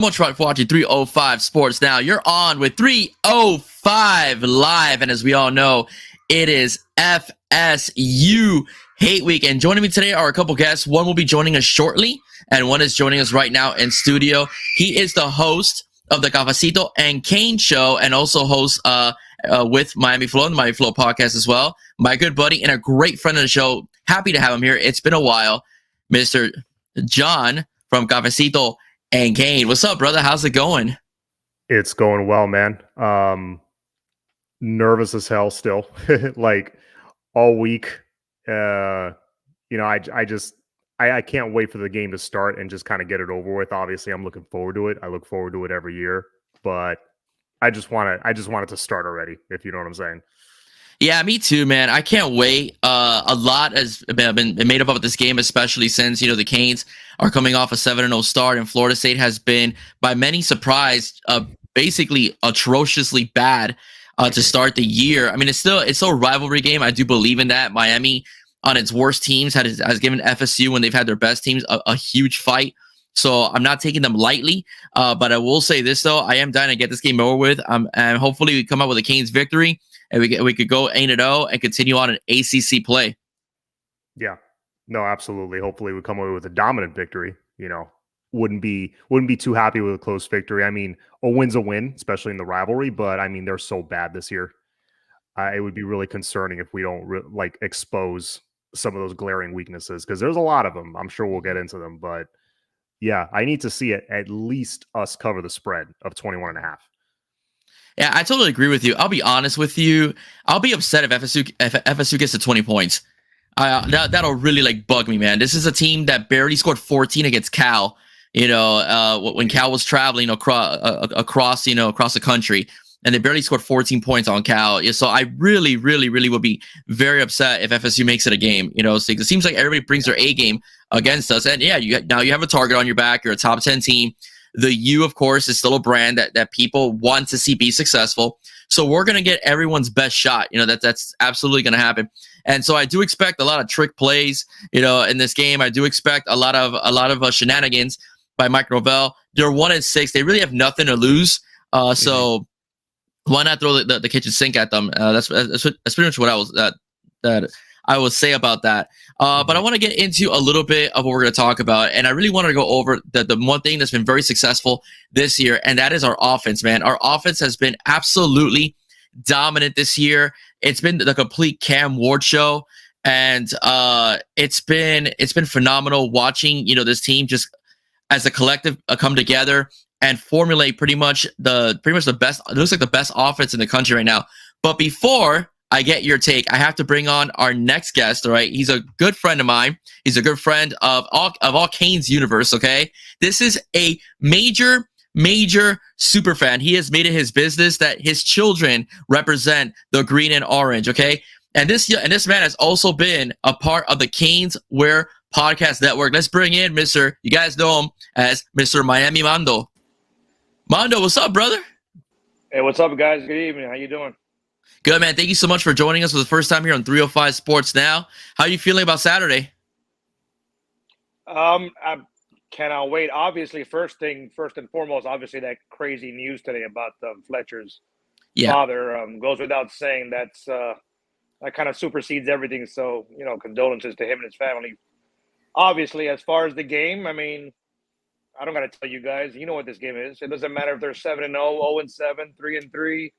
Much for watching 305 Sports Now. You're on with 305 Live, and as we all know, it is FSU Hate Week. And joining me today are a couple guests. One will be joining us shortly, and one is joining us right now in studio. He is the host of the Cafecito and Kane show, and also hosts with Miami Flow, the Miami Flow podcast as well. My good buddy and a great friend of the show. Happy to have him here. It's been a while, Mr. John from Cafecito and Kane. What's up, brother? How's it going? It's going well, man. Nervous as hell still. Like all week. I can't wait for the game to start and just kind of get it over with. Obviously, I'm looking forward to it. I look forward to it every year, but I just want it to start already, if you know what I'm saying. Yeah, me too, man. I can't wait. A lot has been made up of this game, especially since, the Canes are coming off a 7-0 start, and Florida State has been, by many, surprised, basically atrociously bad to start the year. I mean, it's still a rivalry game. I do believe in that. Miami, on its worst teams, has given FSU, when they've had their best teams, a huge fight. So I'm not taking them lightly, but I will say this, though. I am dying to get this game over with, and hopefully we come out with a Canes victory, and we could go 8-0 and continue on an ACC play. Yeah, no, absolutely. Hopefully we come away with a dominant victory. Wouldn't be too happy with a close victory. I mean, a win's a win, especially in the rivalry. But I mean, they're so bad this year. It would be really concerning if we don't expose some of those glaring weaknesses, because there's a lot of them. I'm sure we'll get into them, but yeah, I need to see it, at least us cover the spread of 21.5. Yeah, I totally agree with you. I'll be honest with you. I'll be upset if FSU gets to 20 points. That'll really bug me, man. This is a team that barely scored 14 against Cal. When Cal was traveling across the country, and they barely scored 14 points on Cal. So I really, really, really would be very upset if FSU makes it a game. So it seems like everybody brings their A game against us, and yeah, now you have a target on your back. You're a top 10 team. The U, of course, is still a brand that people want to see be successful. So we're going to get everyone's best shot. That's absolutely going to happen. And so I do expect a lot of trick plays, in this game. I do expect a lot of shenanigans by Mike Norvell. They're 1-6. They really have nothing to lose. So why not throw the kitchen sink at them? That's pretty much what I will say about that. But I want to get into a little bit of what we're going to talk about. And I really wanted to go over the one thing that's been very successful this year, and that is our offense, man. Our offense has been absolutely dominant this year. It's been the complete Cam Ward show. And it's been phenomenal watching, this team just as a collective come together and formulate pretty much the best. It looks like the best offense in the country right now. But before I get your take, I have to bring on our next guest. All right, he's a good friend of mine. He's a good friend of all Canes universe. Okay, this is a major super fan. He has made it his business that his children represent the green and orange. Okay, and this man has also been a part of the Canes Wear Podcast Network. Let's bring in Mr. You guys know him as Mr. Miami Mando. Mando, what's up, brother? Hey, what's up, guys? Good evening. How you doing? Good, man. Thank you so much for joining us for the first time here on 305 Sports Now. How are you feeling about Saturday? I cannot wait. Obviously, first and foremost, obviously that crazy news today about Fletcher's father goes without saying. That kind of supersedes everything. So, condolences to him and his family. Obviously, as far as the game, I mean, I don't got to tell you guys. You know what this game is. It doesn't matter if they're 7-0, 0-7, 3-3.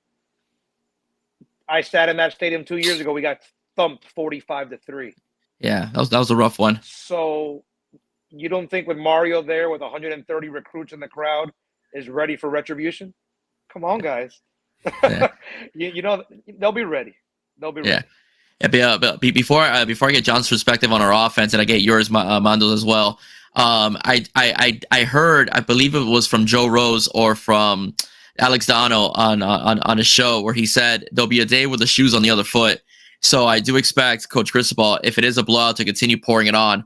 I sat in that stadium 2 years ago. We got thumped 45-3. Yeah, that was a rough one. So you don't think with Mario there with 130 recruits in the crowd is ready for retribution? Come on, guys. Yeah. They'll be ready. They'll be ready. Yeah, but before I get John's perspective on our offense, and I get yours, Mando, as well. I heard, I believe it was from Joe Rose or from Alex Dano on a show where he said there'll be a day with the shoes on the other foot. So I do expect Coach Cristobal, if it is a blowout, to continue pouring it on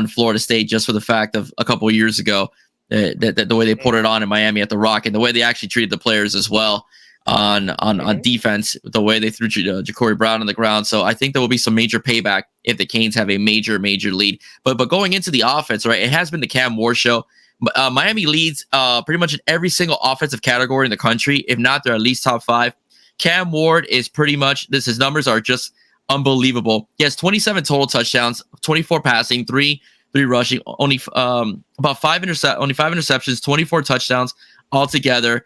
Florida State, just for the fact of a couple of years ago, the way they poured it on in Miami at the Rock, and the way they actually treated the players as well on defense, the way they threw Ja'Cory Brown on the ground. So I think there will be some major payback if the Canes have a major lead. But going into the offense, right, it has been the Cam Ward show. Miami leads pretty much in every single offensive category in the country. If not, they're at least top 5. Cam Ward is pretty much this. His numbers are just unbelievable. He has 27 total touchdowns, 24 passing, three rushing, only about 5 interceptions, 24 touchdowns altogether.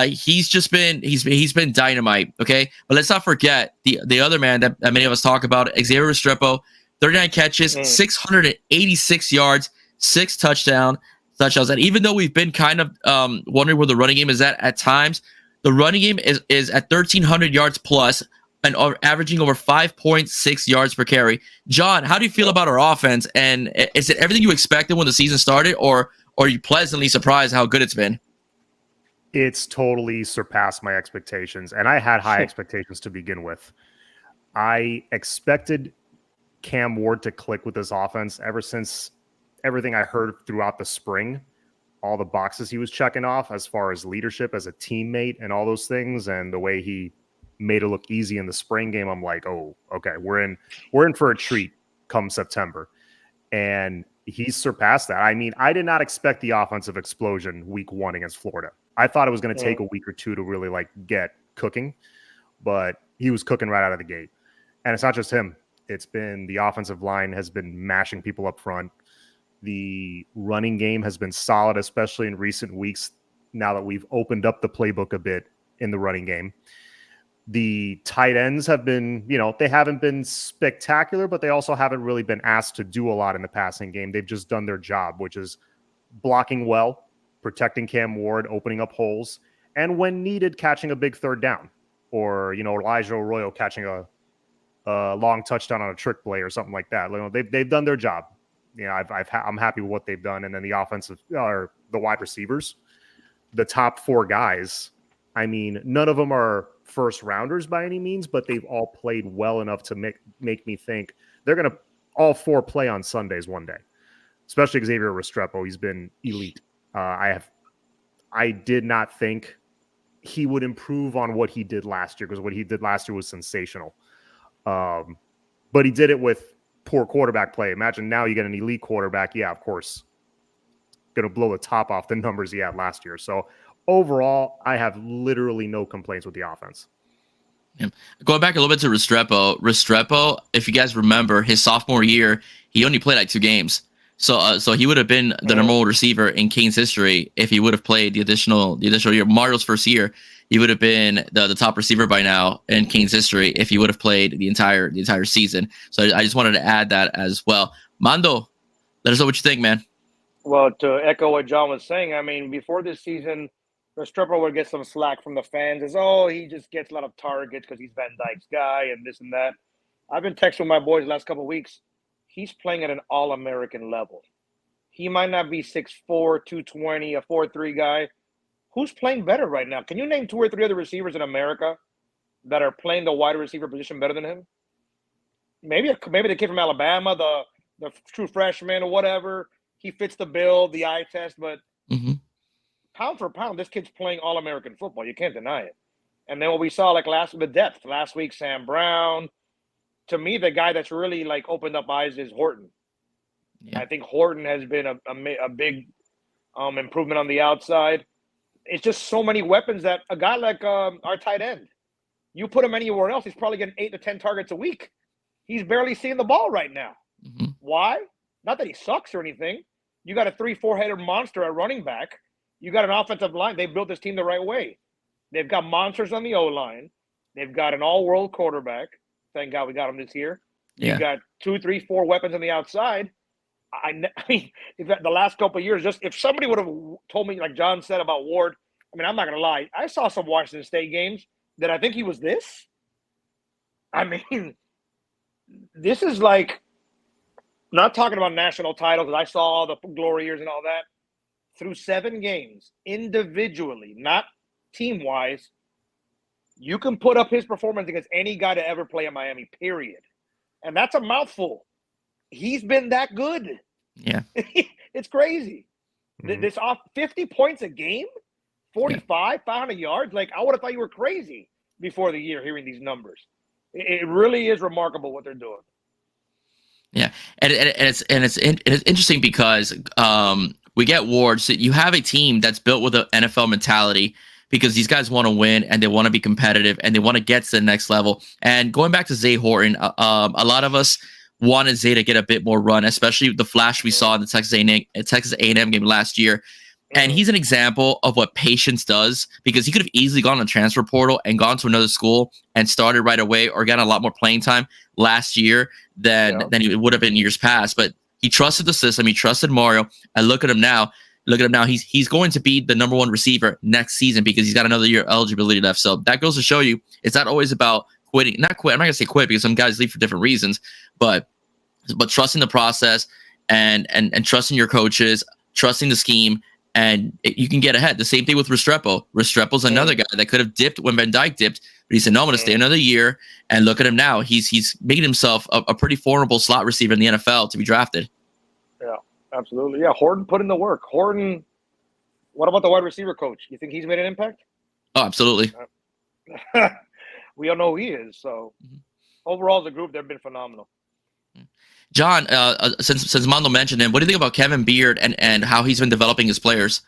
He's been dynamite. Okay, but let's not forget the other man that many of us talk about, Xavier Restrepo, 39 catches, 686 yards, 6 touchdowns. And even though we've been kind of wondering where the running game is at times, the running game is at 1,300 yards plus and averaging over 5.6 yards per carry. John, how do you feel about our offense? And is it everything you expected when the season started, or are you pleasantly surprised how good it's been? It's totally surpassed my expectations, and I had high expectations to begin with. I expected Cam Ward to click with this offense ever since everything I heard throughout the spring, all the boxes he was checking off as far as leadership as a teammate and all those things, and the way he made it look easy in the spring game. I'm like, oh, okay, we're in for a treat come September. And he's surpassed that. I mean, I did not expect the offensive explosion week 1 against Florida. I thought it was going to take a week or 2 to really like get cooking, but he was cooking right out of the gate. And it's not just him. It's been the offensive line has been mashing people up front. The running game has been solid, especially in recent weeks, now that we've opened up the playbook a bit in the running game. The tight ends have been, they haven't been spectacular, but they also haven't really been asked to do a lot in the passing game. They've just done their job, which is blocking well, protecting Cam Ward, opening up holes, and when needed, catching a big third down. Or, Elijah Arroyo catching a long touchdown on a trick play or something like that. They've done their job. I'm happy with what they've done. And then the offensive or the wide receivers, the top 4 guys, I mean, none of them are first rounders by any means, but they've all played well enough to make me think they're going to all 4 play on Sundays one day, especially Xavier Restrepo. He's been elite. I did not think he would improve on what he did last year, because what he did last year was sensational. But he did it with poor quarterback play. Imagine now you get an elite quarterback. Yeah, of course. Going to blow the top off the numbers he had last year. So overall, I have literally no complaints with the offense. Yeah. Going back a little bit to Restrepo, if you guys remember, his sophomore year, he only played like 2 games. So he would have been the number 1 receiver in Canes history if he would have played the additional year. Mario's first year, he would have been the top receiver by now in Canes history if he would have played the entire season. So I just wanted to add that as well. Mando, let us know what you think, man. Well, to echo what John was saying, I mean, before this season, Restrepo would get some slack from the fans as, he just gets a lot of targets because he's Van Dyke's guy and this and that. I've been texting my boys the last couple of weeks. He's playing at an all-American level. He might not be 6'4", 220, a 4'3" guy. Who's playing better right now? Can you name 2 or 3 other receivers in America that are playing the wide receiver position better than him? Maybe the kid from Alabama, the true freshman or whatever. He fits the bill, the eye test, but pound for pound, this kid's playing all-American football. You can't deny it. And then what we saw last week, Sam Brown. To me, the guy that's really like opened up eyes is Horton. Yeah. I think Horton has been a big improvement on the outside. It's just so many weapons that a guy like our tight end, you put him anywhere else, he's probably getting 8 to 10 targets a week. He's barely seeing the ball right now. Why? Not that he sucks or anything. You got a 3-4-headed monster at running back. You got an offensive line. They built this team the right way. They've got monsters on the O-line. They've got an all-world quarterback. Thank God we got him this year. Yeah. You got 2, 3, 4 weapons on the outside. I mean, the last couple of years, just if somebody would have told me, like John said about Ward, I mean, I'm not going to lie. I saw some Washington State games that I think he was this. I mean, this is like, not talking about national titles, because I saw all the glory years and all that. Through 7 games, individually, not team-wise, you can put up his performance against any guy to ever play in Miami, period. And that's a mouthful. He's been that good. Yeah. It's crazy. This off 50 points a game, 45, 500 yards. Like, I would have thought you were crazy before the year hearing these numbers. It really is remarkable what they're doing. Yeah, and it's interesting because we get Ward. So you have a team that's built with an NFL mentality because these guys want to win and they want to be competitive and they want to get to the next level. And going back to Zay Horton, a lot of us wanted Zay to get a bit more run, especially the flash we saw in the Texas A&M game last year. And he's an example of what patience does, because he could have easily gone on the transfer portal and gone to another school and started right away or gotten a lot more playing time last year than he would have been years past. But he trusted the system. He trusted Mario. And look at him now. He's going to be the number one receiver next season because he's got another year of eligibility left. So that goes to show you it's not always about quitting. Not quit. I'm not going to say quit because some guys leave for different reasons. But trusting the process and trusting your coaches, trusting the scheme. And you can get ahead. The same thing with Restrepo. Restrepo's another guy that could have dipped when Van Dyke dipped, but he said, no, I'm going to stay another year. And look at him now. He's making himself a pretty formidable slot receiver in the NFL to be drafted. Yeah, absolutely. Yeah, Horton put in the work. Horton, what about the wide receiver coach? You think he's made an impact? Oh, absolutely. We all know who he is. So overall, as a group, they've been phenomenal. John, since Mondo mentioned him, what do you think about Kevin Beard and how he's been developing his players?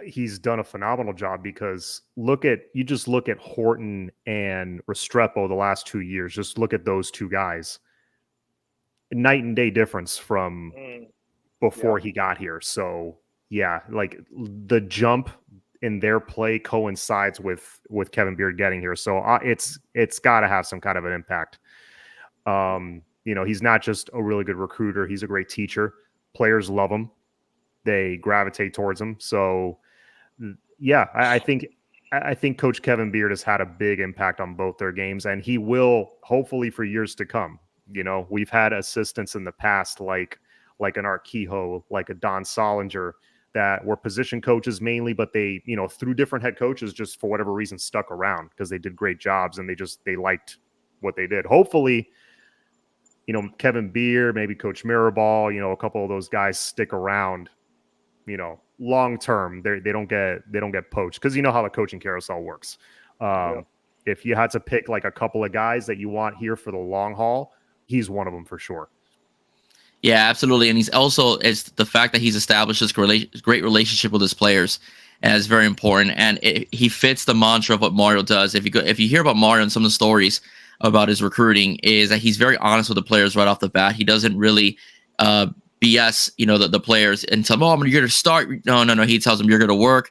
He's done a phenomenal job because look at Horton and Restrepo the last 2 years. Just look at those two guys. Night and day difference from before he got here. So yeah, like the jump in their play coincides with Kevin Beard getting here. So it's got to have some kind of an impact. He's not just a really good recruiter. He's a great teacher. Players love him. They gravitate towards him. So, yeah, I think Coach Kevin Beard has had a big impact on both their games, and he will hopefully for years to come. We've had assistants in the past like an Art Kehoe, like a Don Solinger, that were position coaches mainly, but they, through different head coaches, just for whatever reason stuck around because they did great jobs and they liked what they did. Hopefully, Kevin Beard, maybe Coach Mirabal, a couple of those guys stick around, long term. They don't get poached because you know how the coaching carousel works. If you had to pick like a couple of guys that you want here for the long haul, he's one of them for sure. Yeah, absolutely. And it's the fact that he's established this great relationship with his players, and it's very important. And he fits the mantra of what Mario does. If you hear about Mario and some of the stories about his recruiting, is that he's very honest with the players right off the bat. He doesn't really BS, the players and tell them, "Oh, you're going to start." No. He tells them, "You're going to work,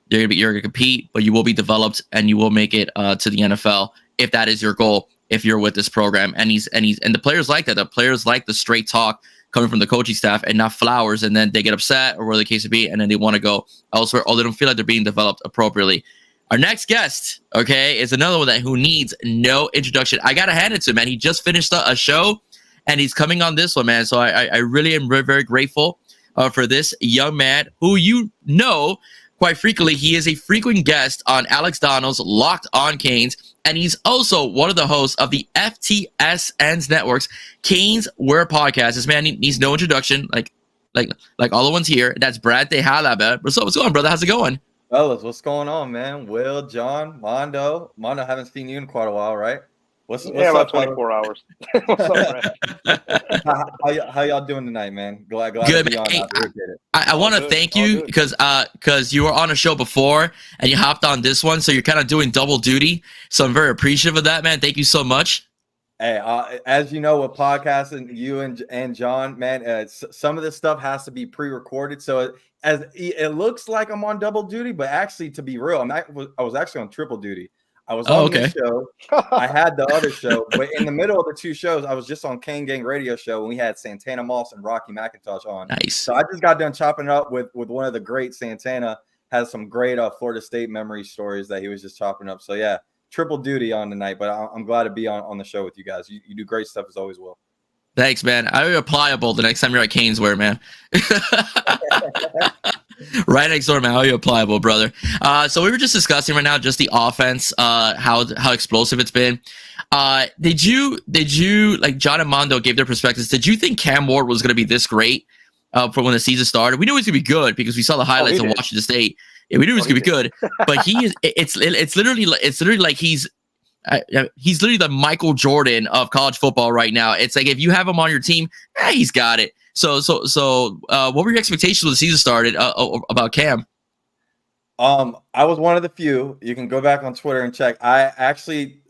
you're going to compete, but you will be developed and you will make it to the NFL if that is your goal. If you're with this program." And the players like that. The players like the straight talk coming from the coaching staff and not flowers, and then they get upset or whatever the case may be, and then they want to go elsewhere or they don't feel like they're being developed appropriately. Our next guest, is another one who needs no introduction. I got to hand it to him, man. He just finished a show, and he's coming on this one, man. So I really am very, very grateful for this young man who quite frequently. He is a frequent guest on Alex Donald's Locked On Canes, and he's also one of the hosts of the FTSN's Network's Canes Wear podcast. This man needs no introduction, like all the ones here. That's Brad Tejada. What's going on, brother? How's it going? Fellas, what's going on, man? Will, John, Mondo, haven't seen you in quite a while, right? What's about 24 hours. What's up, man? How y'all doing tonight, man? Glad Good, to be on. Hey, I want to thank you because you were on a show before and you hopped on this one, so you're kind of doing double duty. So I'm very appreciative of that, man. Thank you so much. Hey, as you know, with podcasting, you and John, man, some of this stuff has to be pre-recorded. So as it looks like I'm on double duty, but actually, to be real, I was actually on triple duty. I was on this show. I had the other show, but in the middle of the two shows, I was just on Cane Gang radio show when we had Santana Moss and Rocky McIntosh on. Nice. So I just got done chopping it up with one of the great Santana. Has some great Florida State memory stories that he was just chopping up. So yeah, triple duty on tonight, but I'm glad to be on the show with you guys. You do great stuff as always, Will. Thanks, man. I'll be pliable the next time you're at Canes Wear, man. Right next door, man. How are you pliable, brother? So we were just discussing right now just the offense, how explosive it's been. Did you like John and Mondo gave their perspectives? Did you think Cam Ward was going to be this great for when the season started? We knew he was going to be good because we saw the highlights of Washington State. Yeah, we knew he was going to be good, but he is. It's literally like he's literally the Michael Jordan of college football right now. It's like if you have him on your team, he's got it. What were your expectations when the season started about Cam? I was one of the few. You can go back on Twitter and check. I actually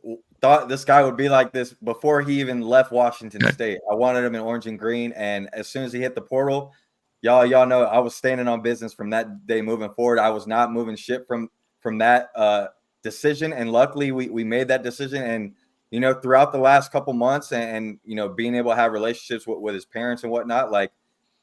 thought this guy would be like this before he even left Washington State. I wanted him in orange and green, and as soon as he hit the portal, y'all know I was standing on business from that day moving forward. I was not moving shit from that decision, and luckily we made that decision. And throughout the last couple months, and being able to have relationships with his parents and whatnot, like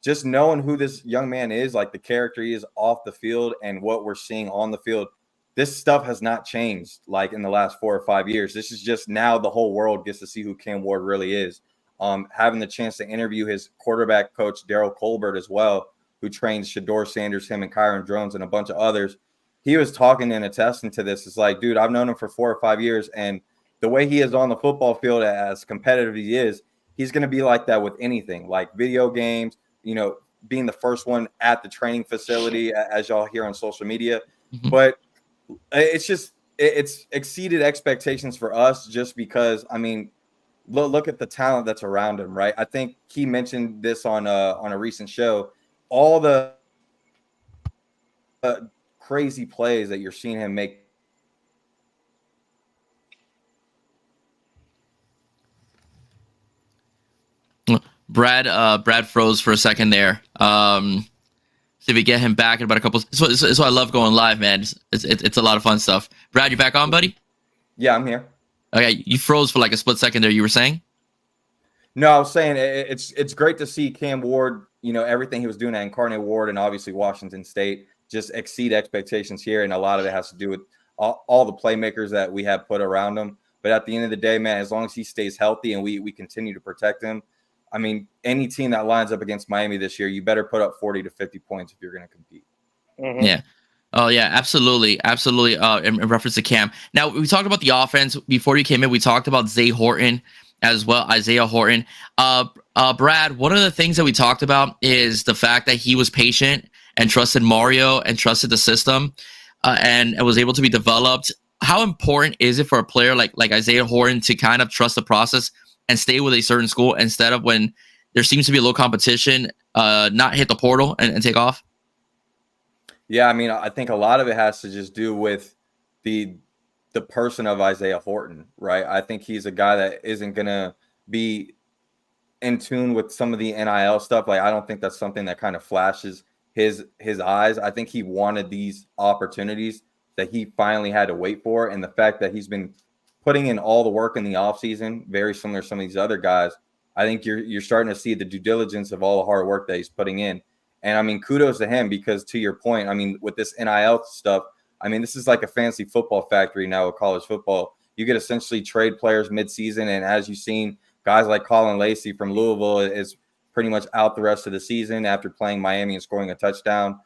just knowing who this young man is, like the character he is off the field and what we're seeing on the field, this stuff has not changed like in the last 4 or 5 years. This is just now the whole world gets to see who Cam Ward really is. Having the chance to interview his quarterback coach, Daryl Colbert, as well, who trains Shador Sanders, him and Kyron Drones and a bunch of others. He was talking and attesting to this. It's like, dude, I've known him for 4 or 5 years, and the way he is on the football field, as competitive as he is, he's going to be like that with anything, like video games, being the first one at the training facility, as y'all hear on social media. Mm-hmm. But it's exceeded expectations for us just because, I mean, look at the talent that's around him, right? I think he mentioned this on a recent show. All the crazy plays that you're seeing him make. Brad froze for a second there. See if we get him back in about a couple. It's why I love going live, man. It's a lot of fun stuff. Brad, you back on, buddy? Yeah, I'm here. Okay, you froze for like a split second there. You were saying? No, I was saying it's great to see Cam Ward, everything he was doing at Incarnate Ward and obviously Washington State just exceed expectations here. And a lot of it has to do with all the playmakers that we have put around him. But at the end of the day, man, as long as he stays healthy and we continue to protect him, I mean, any team that lines up against Miami this year, you better put up 40 to 50 points if you're going to compete. Mm-hmm. Yeah. Oh, yeah, absolutely. Absolutely. In reference to Cam. Now, we talked about the offense. Before you came in, we talked about Zay Horton as well, Isaiah Horton. Brad, one of the things that we talked about is the fact that he was patient and trusted Mario and trusted the system and was able to be developed. How important is it for a player like Isaiah Horton to kind of trust the process and stay with a certain school instead of when there seems to be a low competition, not hit the portal and take off? Yeah, I mean, I think a lot of it has to just do with the person of Isaiah Horton, right? I think he's a guy that isn't going to be in tune with some of the NIL stuff. Like, I don't think that's something that kind of flashes his eyes. I think he wanted these opportunities that he finally had to wait for. And the fact that he's been putting in all the work in the offseason, very similar to some of these other guys, I think you're starting to see the due diligence of all the hard work that he's putting in. And I mean, kudos to him, because to your point, I mean, with this NIL stuff, I mean, this is like a fancy football factory now with college football. You could essentially trade players midseason. And as you've seen, guys like Colin Lacey from Louisville is pretty much out the rest of the season after playing Miami and scoring a touchdown.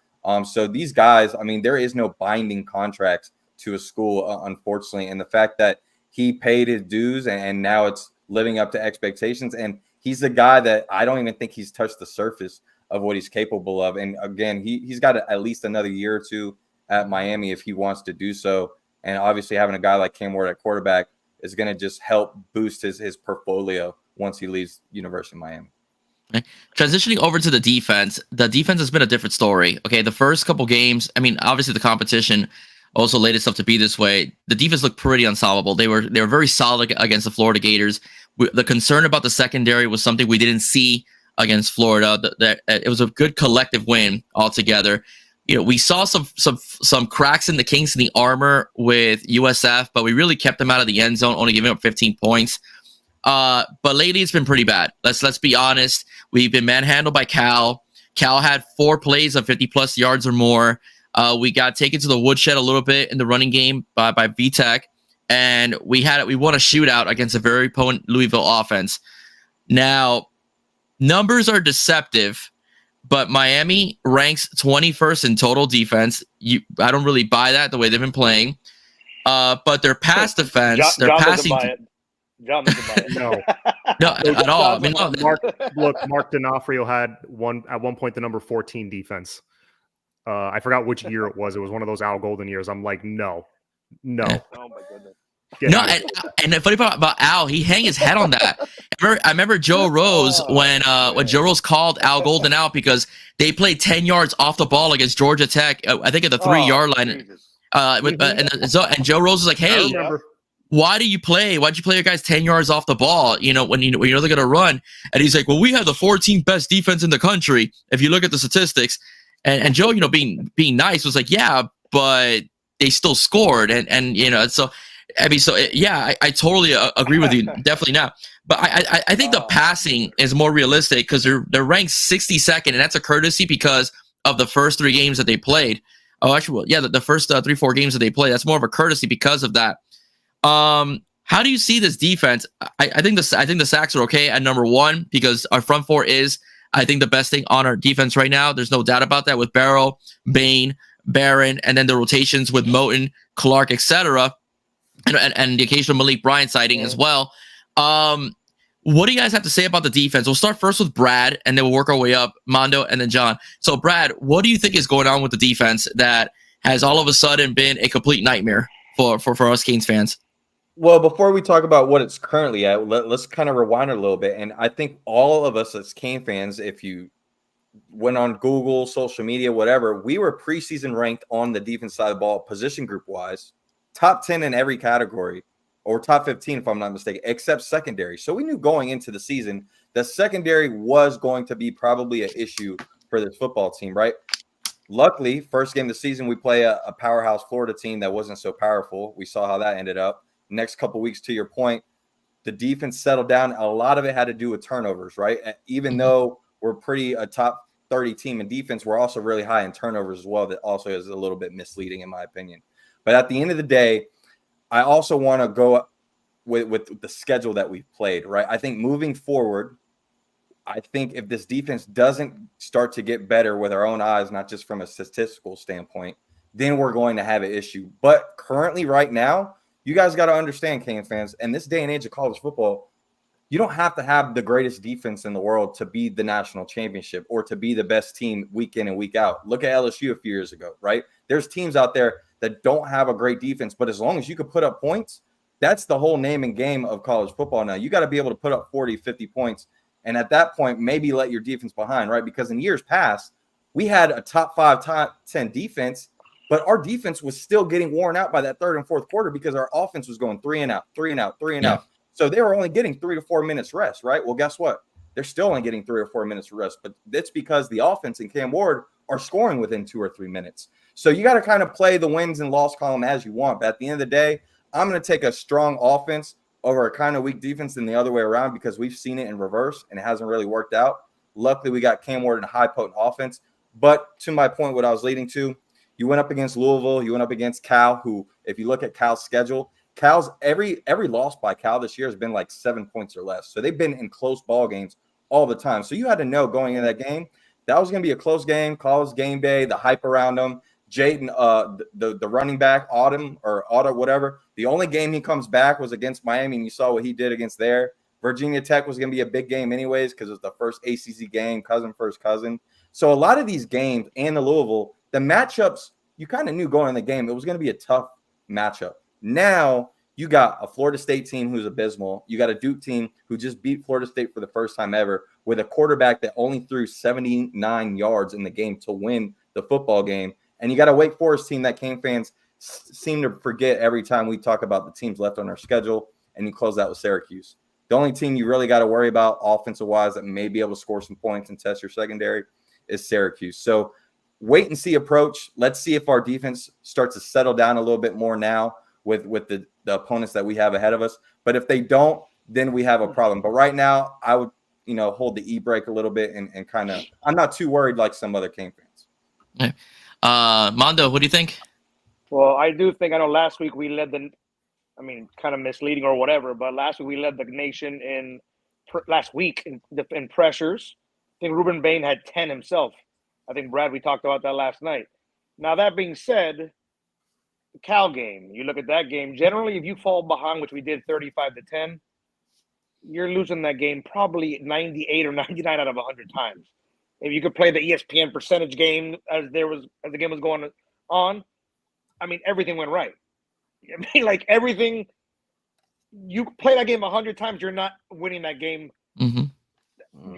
So these guys, I mean, there is no binding contracts to a school, unfortunately. And the fact that he paid his dues and now it's living up to expectations. And he's a guy that I don't even think he's touched the surface of what he's capable of. And again, he's got at least another year or two at Miami if he wants to do so. And obviously having a guy like Cam Ward at quarterback is going to just help boost his portfolio once he leaves University of Miami. Okay. Transitioning over to the defense has been a different story. Okay, the first couple games, I mean, obviously the competition also laid itself to be this way. The defense looked pretty unsolvable. They were very solid against the Florida Gators. The concern about the secondary was something we didn't see against Florida. It was a good collective win altogether. We saw some cracks in the kinks in the armor with USF, but we really kept them out of the end zone, only giving up 15 points. But lately it's been pretty bad. Let's be honest. We've been manhandled by Cal. Cal had 4 plays of 50+ yards or more. We got taken to the woodshed a little bit in the running game by VTech, and we won a shootout against a very potent Louisville offense. Now, numbers are deceptive, but Miami ranks 21st in total defense. I don't really buy that the way they've been playing. But their pass defense, their passing. John doesn't buy it. No, at all. I mean, no. Mark D'Onofrio had at one point the number 14 defense. I forgot which year it was. It was one of those Al Golden years. I'm like, no. Oh my goodness. No, and the funny part about Al, he hang his head on that. I remember Joe Rose when Joe Rose called Al Golden out because they played 10 yards off the ball against Georgia Tech. I think at the 3-yard line. And Joe Rose was like, "Hey, why'd you play your guys 10 yards off the ball? When you know they're gonna run." And he's like, "Well, we have the 14th best defense in the country if you look at the statistics." And Joe, being nice, was like, "Yeah, but they still scored." And so. I mean, I totally agree with you. Definitely not. But I think the passing is more realistic because they're ranked 62nd, and that's a courtesy because of the first 3 games that they played. Oh, actually, well, yeah, the first 3-4 games that they played. That's more of a courtesy because of that. How do you see this defense? I think the sacks are okay at number 1 because our front 4 is, I think, the best thing on our defense right now. There's no doubt about that with Barrow, Bain, Barron, and then the rotations with Moten, Clark, etc. And the occasional Malik Bryant sighting as well. What do you guys have to say about the defense? We'll start first with Brad, and then we'll work our way up, Mondo, and then John. So, Brad, what do you think is going on with the defense that has all of a sudden been a complete nightmare for us Canes fans? Well, before we talk about what it's currently at, let's kind of rewind a little bit. And I think all of us as Canes fans, if you went on Google, social media, whatever, we were preseason ranked on the defense side of the ball, position group wise, top 10 in every category, or top 15 if I'm not mistaken, except secondary. So we knew going into the season that secondary was going to be probably an issue for this football team, right? Luckily, first game of the season, we play a powerhouse Florida team that wasn't so powerful. We saw how that ended up. Next couple weeks, to your point, the defense settled down. A lot of it had to do with turnovers, right? Even though we're a top 30 team in defense, we're also really high in turnovers as well. That also is a little bit misleading in my opinion. But at the end of the day, I also want to go with the schedule that we've played, right? I think moving forward, I think if this defense doesn't start to get better with our own eyes, not just from a statistical standpoint, then we're going to have an issue. But currently, right now, you guys got to understand, Canes fans, in this day and age of college football, you don't have to have the greatest defense in the world to be the national championship or to be the best team week in and week out. Look at LSU a few years ago, right? There's teams out there that don't have a great defense, but as long as you can put up points, that's the whole name and game of college football now. You got to be able to put up 40, 50 points, and at that point, maybe let your defense behind, right? Because in years past, we had a top 5, top 10 defense, but our defense was still getting worn out by that third and fourth quarter because our offense was going 3 and out, 3 and out, 3 and out. So they were only getting 3 to 4 minutes rest, right? Well, guess what? They're still only getting 3 or 4 minutes rest, but that's because the offense and Cam Ward are scoring within 2 or 3 minutes. So you got to kind of play the wins and loss column as you want. But at the end of the day, I'm going to take a strong offense over a kind of weak defense than the other way around because we've seen it in reverse and it hasn't really worked out. Luckily, we got Cam Ward and a high potent offense. But to my point, what I was leading to, you went up against Louisville, you went up against Cal, who, if you look at Cal's schedule, Cal's every loss by Cal this year has been like 7 points or less. So they've been in close ball games all the time. So you had to know going into that game, that was going to be a close game, college game day, the hype around them. Jaden, the running back, Autumn, whatever. The only game he comes back was against Miami, and you saw what he did against there. Virginia Tech was going to be a big game anyways because it was the first ACC game, first cousin. So a lot of these games and the Louisville, the matchups, you kind of knew going in the game, it was going to be a tough matchup. Now you got a Florida State team who's abysmal. You got a Duke team who just beat Florida State for the first time ever with a quarterback that only threw 79 yards in the game to win the football game. And you got a Wake Forest team that Cane fans seem to forget every time we talk about the teams left on our schedule, and you close out with Syracuse. The only team you really got to worry about offensive-wise that may be able to score some points and test your secondary is Syracuse. So wait and see approach. Let's see if our defense starts to settle down a little bit more now with the opponents that we have ahead of us. But if they don't, then we have a problem. But right now, I would hold the e-brake a little bit and kind of – I'm not too worried like some other Cane fans. Okay. Mondo, what do you think? Well, I do think, I know last week we led kind of misleading or whatever, but last week we led the nation in pressures. I think Ruben Bain had 10 himself. I think, Brad, we talked about that last night. Now, that being said, the Cal game, you look at that game, generally if you fall behind, which we did 35-10, you're losing that game probably 98 or 99 out of 100 times. If you could play the ESPN percentage game as the game was going on, everything went right. Everything you play that game 100 times, you're not winning that game.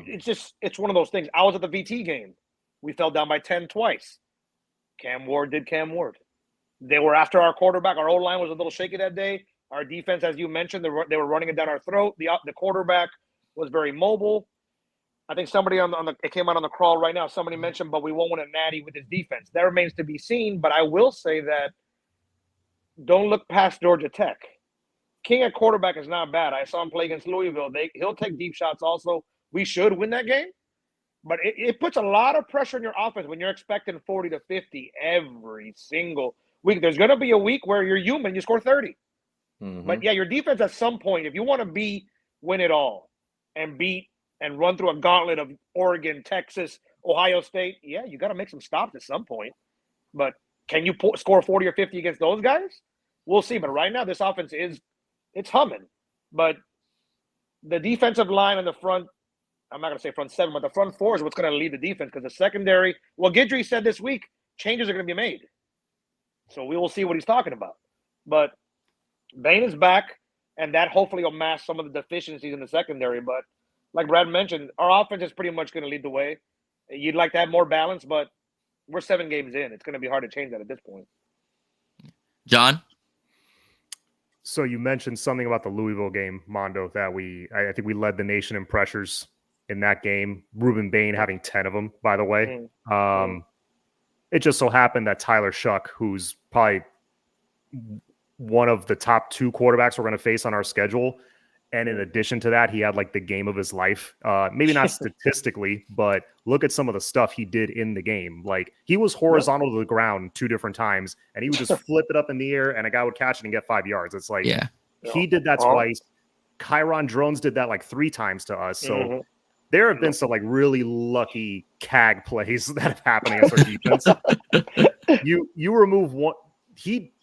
It's one of those things. I was at the VT game. We fell down by 10 twice. Cam Ward did Cam Ward. They were after our quarterback. Our O-line was a little shaky that day. Our defense, as you mentioned, they were running it down our throat. The quarterback was very mobile. I think somebody it came out on the crawl right now. Somebody mentioned, but we won't win a natty with his defense. That remains to be seen. But I will say that don't look past Georgia Tech. King at quarterback is not bad. I saw him play against Louisville. He'll take deep shots also. We should win that game. But it puts a lot of pressure on your offense when you're expecting 40 to 50 every single week. There's going to be a week where you're human, you score 30. But yeah, your defense at some point, if you want to win it all and beat and run through a gauntlet of Oregon, Texas, Ohio State, yeah, you got to make some stops at some point. But can you score 40 or 50 against those guys? We'll see. But right now, this offense it's humming. But the defensive line in the front, I'm not going to say front seven, but the front four is what's going to lead the defense because the secondary, well, Guidry said this week, changes are going to be made. So we will see what he's talking about. But Bain is back, and that hopefully will mask some of the deficiencies in the secondary. But like Brad mentioned, our offense is pretty much going to lead the way. You'd like to have more balance, but we're 7 games in. It's going to be hard to change that at this point. John? So you mentioned something about the Louisville game, Mondo, that I think we led the nation in pressures in that game. Ruben Bain having 10 of them, by the way. It just so happened that Tyler Shuck, who's probably one of the top 2 quarterbacks we're going to face on our schedule, and in addition to that, he had like the game of his life. Maybe not statistically, but look at some of the stuff he did in the game. Like, he was horizontal to the ground 2 different times, and he would just flip it up in the air, and a guy would catch it and get 5 yards. It's like, he did that twice. Kyron Drones did that like 3 times to us. So there have been some like really lucky CAG plays that have happened against our defense. You remove one.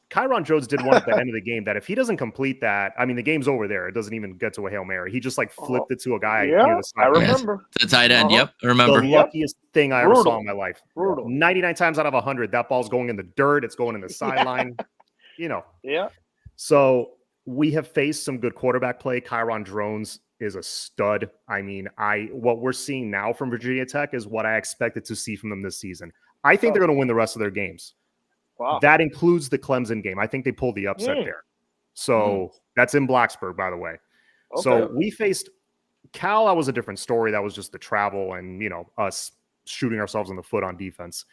Kyron Jones did one at the end of the game that if he doesn't complete that, I mean, the game's over there. It doesn't even get to a Hail Mary. He just like flipped it to a guy near the side. I remember. The tight end. Yep. I remember. The luckiest thing I ever saw in my life. 99 times out of 100, that ball's going in the dirt. It's going in the sideline. Yeah. So we have faced some good quarterback play. Kyron Drones is a stud. I mean, what we're seeing now from Virginia Tech is what I expected to see from them this season. I think they're going to win the rest of their games. Wow. That includes the Clemson game. I think they pulled the upset there. So that's in Blacksburg, by the way. Okay. So we faced Cal. That was a different story. That was just the travel and, us shooting ourselves in the foot on defense.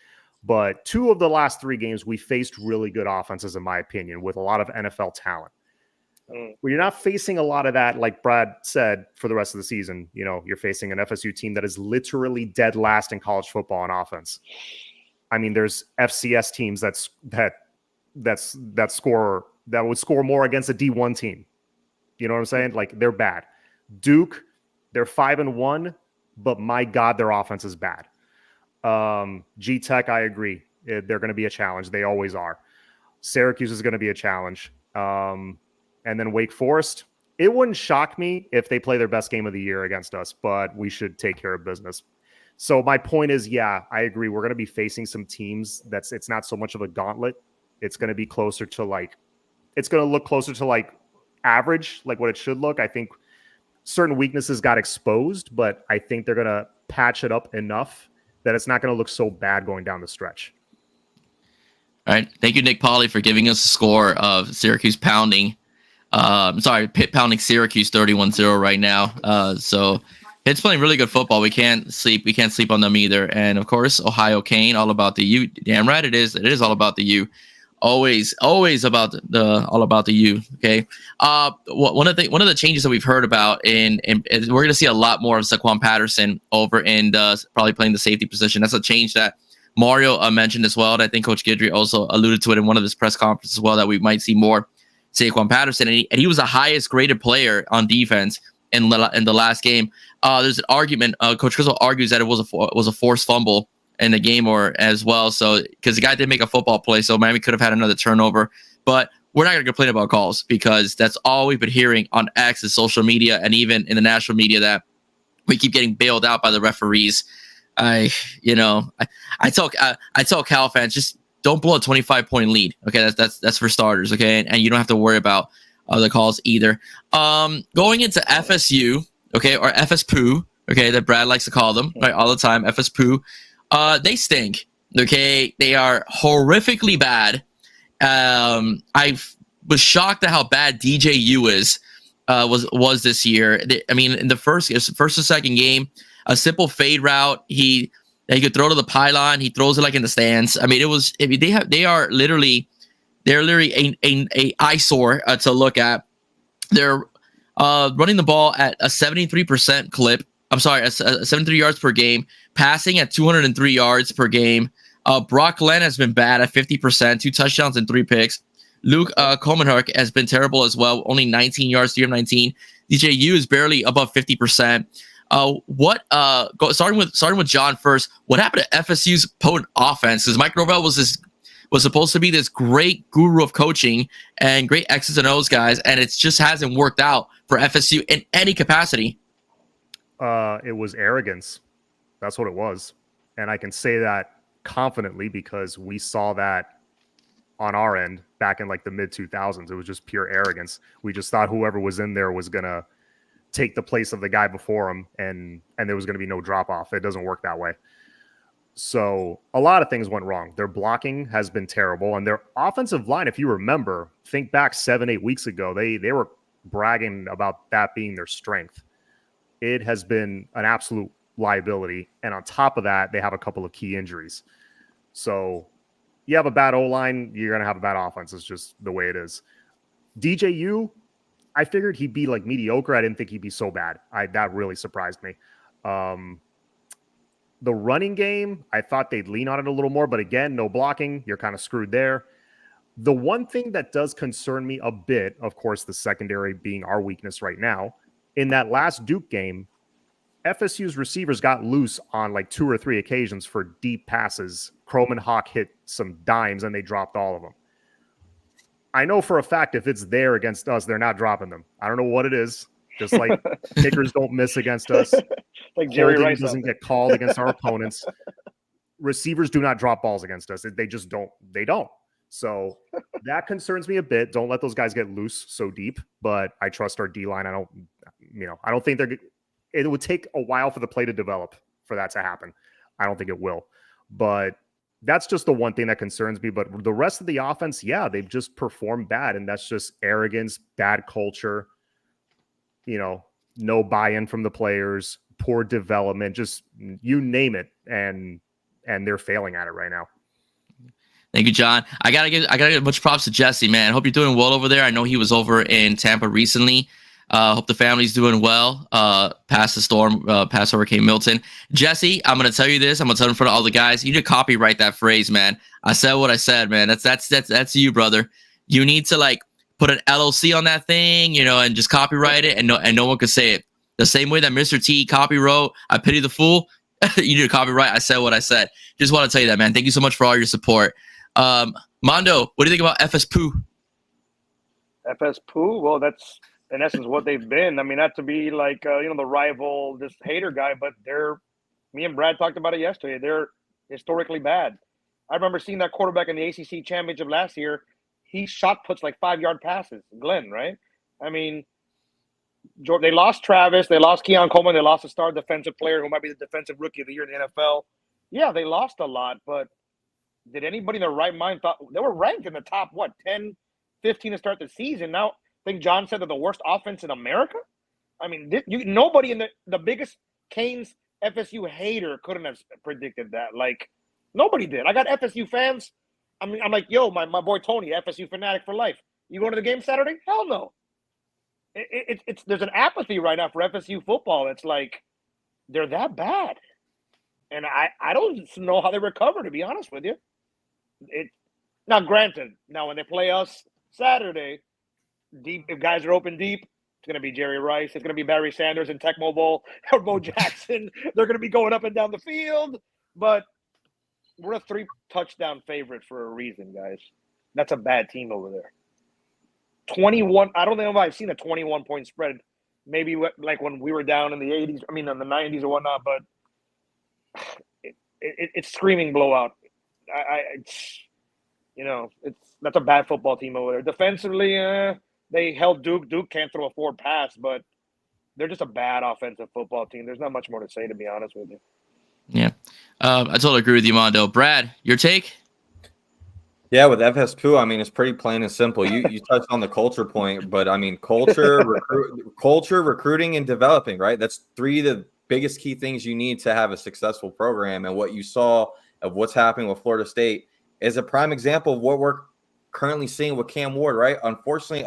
But 2 of the last 3 games, we faced really good offenses, in my opinion, with a lot of NFL talent. When you're not facing a lot of that, like Brad said, for the rest of the season, you're facing an FSU team that is literally dead last in college football on offense. I mean, there's FCS teams that would score more against a D1 team. You know what I'm saying? Like, they're bad. Duke, they're 5-1, but my God, their offense is bad. G Tech, I agree. They're going to be a challenge. They always are. Syracuse is going to be a challenge. And then Wake Forest, it wouldn't shock me if they play their best game of the year against us, but we should take care of business. So my point is, yeah, I agree. We're going to be facing some teams it's not so much of a gauntlet. It's going to be closer to it's going to look closer to average, like what it should look. I think certain weaknesses got exposed, but I think they're going to patch it up enough that it's not going to look so bad going down the stretch. All right. Thank you, Nick Pauly, for giving us a score of Syracuse pounding. Pitt pounding Syracuse 31-0 right now. So Pitt's playing really good football. We can't sleep on them either. And of course, Ohio Kane, all about the U. Damn right it is. It is all about the U. Always about the U. Okay. One of the changes that we've heard about and we're going to see a lot more of Saquon Patterson over and probably playing the safety position. That's a change that Mario mentioned as well. And I think Coach Guidry also alluded to it in one of his press conferences as well, that we might see more Saquon Patterson. And he was the highest graded player on defense in the last game. There's an argument. Coach Criswell argues that it was a forced fumble in the game or as well. So because the guy did make a football play, so Miami could have had another turnover. But we're not going to complain about calls because that's all we've been hearing on X and social media and even in the national media, that we keep getting bailed out by the referees. I tell Cal fans, just don't blow a 25-point lead. Okay, that's for starters. Okay, and you don't have to worry about other calls either. Going into FSU, okay, or FSPoo, okay, that Brad likes to call them, right, all the time, FSPoo. They stink, okay? They are horrifically bad. I was shocked at how bad DJU was this year. I mean, in the first or second game, a simple fade route, he could throw to the pylon. He throws it like in the stands. I mean, they're literally a eyesore to look at. They're running the ball at a 73% clip. I'm sorry, at 73 yards per game, passing at 203 yards per game. Brock Glenn has been bad at 50%, 2 touchdowns and 3 picks. Luke Coleman-Hark has been terrible as well, only 19 yards, 3 of 19. DJU is barely above 50%. Starting with John first, what happened to FSU's potent offense? Because Mike Norvell was supposed to be this great guru of coaching and great X's and O's guys, and it just hasn't worked out for FSU in any capacity. It was arrogance. That's what it was. And I can say that confidently because we saw that on our end back in like the mid 2000s. It was just pure arrogance. We just thought whoever was in there was going to take the place of the guy before him and there was going to be no drop off. It doesn't work that way. So a lot of things went wrong. Their blocking has been terrible, and their offensive line, if you remember, think back 7-8 weeks ago, they were bragging about that being their strength. It has been an absolute liability, and on top of that, they have a couple of key injuries. So you have a bad O-line, you're going to have a bad offense. It's just the way it is. DJU, I figured he'd be like mediocre. I didn't think he'd be so bad. That really surprised me. The running game, I thought they'd lean on it a little more, but again, no blocking. You're kind of screwed there. The one thing that does concern me a bit, of course, the secondary being our weakness right now, in that last Duke game, FSU's receivers got loose on like 2 or 3 occasions for deep passes. Croman Hawk hit some dimes and they dropped all of them. I know for a fact if it's there against us, they're not dropping them. I don't know what it is. Just like kickers don't miss against us. Like Jerry Rice doesn't get called against our opponents. Receivers do not drop balls against us. They just don't. They don't. So that concerns me a bit. Don't let those guys get loose so deep. But I trust our D-line. I don't think it would take a while for the play to develop for that to happen. I don't think it will. But that's just the one thing that concerns me. But the rest of the offense, yeah, they've just performed bad. And that's just arrogance, bad culture, no buy-in from the players, poor development, just you name it. And they're failing at it right now. Thank you, John. I gotta give much props to Jesse, man. Hope you're doing well over there. I know he was over in Tampa recently. Hope the family's doing well. Past the storm, past Hurricane Milton. Jesse, I'm gonna tell you this. I'm gonna tell it in front of all the guys. You need to copyright that phrase, man. I said what I said, man. That's you, brother. You need to like put an LLC on that thing, and just copyright it, and no one could say it. The same way that Mr. T copywrote "I Pity the Fool." You need to copyright "I Said What I Said." Just want to tell you that, man. Thank you so much for all your support. Mondo, what do you think about FSPoo? FSPoo? Well, that's in essence what they've been. I mean, not to be like the rival, this hater guy, but me and Brad talked about it yesterday. They're historically bad. I remember seeing that quarterback in the ACC championship last year. He shot puts like 5-yard passes. Glenn, right? I mean, they lost Travis. They lost Keon Coleman. They lost a star defensive player who might be the defensive rookie of the year in the NFL. Yeah, they lost a lot, but did anybody in their right mind thought they were ranked in the top, 10, 15 to start the season? Now, I think John said they're the worst offense in America. I mean, nobody in the biggest Canes FSU hater couldn't have predicted that. Like, nobody did. I got FSU fans. I mean, I'm like, yo, my boy Tony, FSU fanatic for life. You going to the game Saturday? Hell no. There's an apathy right now for FSU football. It's like they're that bad, and I don't know how they recover. To be honest with you, now granted, when they play us Saturday, deep if guys are open deep, it's gonna be Jerry Rice. It's gonna be Barry Sanders and Tecmo Bowl or Bo Jackson. They're gonna be going up and down the field, but we're a 3-touchdown favorite for a reason, guys. That's a bad team over there. 21. I don't know if I've seen a 21-point spread. Maybe like when we were down in the 80s. I mean, in the 90s or whatnot. But it's screaming blowout. That's a bad football team over there. Defensively, they held Duke. Duke can't throw a forward pass, but they're just a bad offensive football team. There's not much more to say, to be honest with you. Yeah. I totally agree with you, Mondo. Brad, your take? Yeah, with FS2, I mean, it's pretty plain and simple. You touched on the culture point, but I mean, culture, recruiting, and developing, right? That's three of the biggest key things you need to have a successful program. And what you saw of what's happening with Florida State is a prime example of what we're currently seeing with Cam Ward, right? Unfortunately,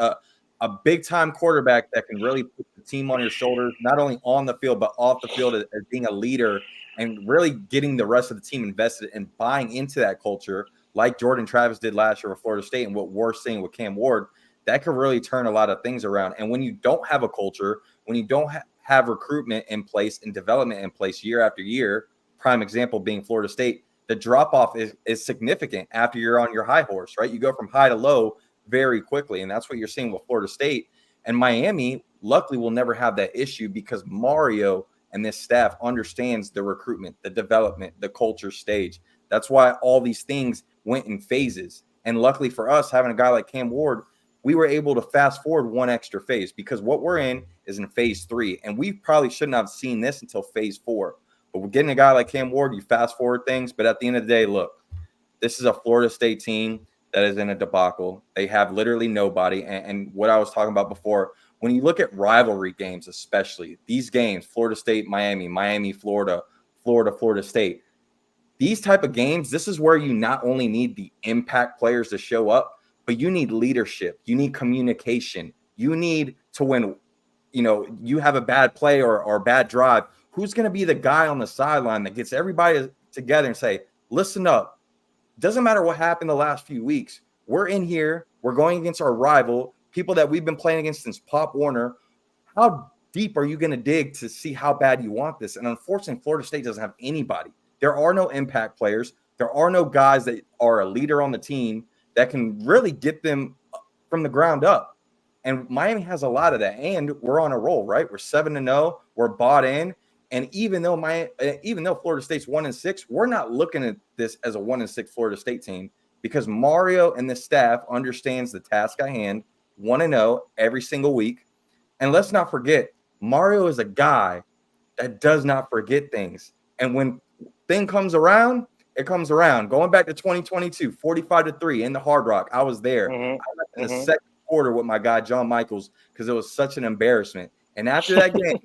a big-time quarterback that can really put the team on your shoulders, not only on the field, but off the field as being a leader and really getting the rest of the team invested and buying into that culture, like Jordan Travis did last year with Florida State and what we're seeing with Cam Ward, that could really turn a lot of things around. And when you don't have a culture, when you don't have recruitment in place and development in place year after year, prime example being Florida State, the drop-off is significant after you're on your high horse, right? You go from high to low very quickly, and that's what you're seeing with Florida State. And Miami, luckily, will never have that issue because Mario and this staff understands the recruitment, the development, the culture stage. That's why all these things went in phases. And luckily for us, having a guy like Cam Ward, we were able to fast forward one extra phase because what we're in is in phase 3. And we probably shouldn't have seen this until phase 4. But we're getting a guy like Cam Ward, you fast forward things. But at the end of the day, look, this is a Florida State team that is in a debacle. They have literally nobody. And what I was talking about before, when you look at rivalry games, especially these games, Florida State, Miami, Florida, Florida State, these type of games, this is where you not only need the impact players to show up, but you need leadership. You need communication. You need to when, you have a bad play or a bad drive, who's going to be the guy on the sideline that gets everybody together and say, listen up. Doesn't matter what happened the last few weeks. We're in here. We're going against our rival, people that we've been playing against since Pop Warner. How deep are you going to dig to see how bad you want this? And unfortunately, Florida State doesn't have anybody. There are no impact players. There are no guys that are a leader on the team that can really get them from the ground up. And Miami has a lot of that. And we're on a roll, right? We're 7-0. We're bought in. And even though Florida State's 1-6, we're not looking at this as a 1-6 Florida State team because Mario and the staff understands the task at hand, 1-0 every single week. And let's not forget, Mario is a guy that does not forget things. And when thing comes around, it comes around. Going back to 2022, 45-3 in the Hard Rock, I was there. I left in the second quarter with my guy John Michaels because it was such an embarrassment. And after that game,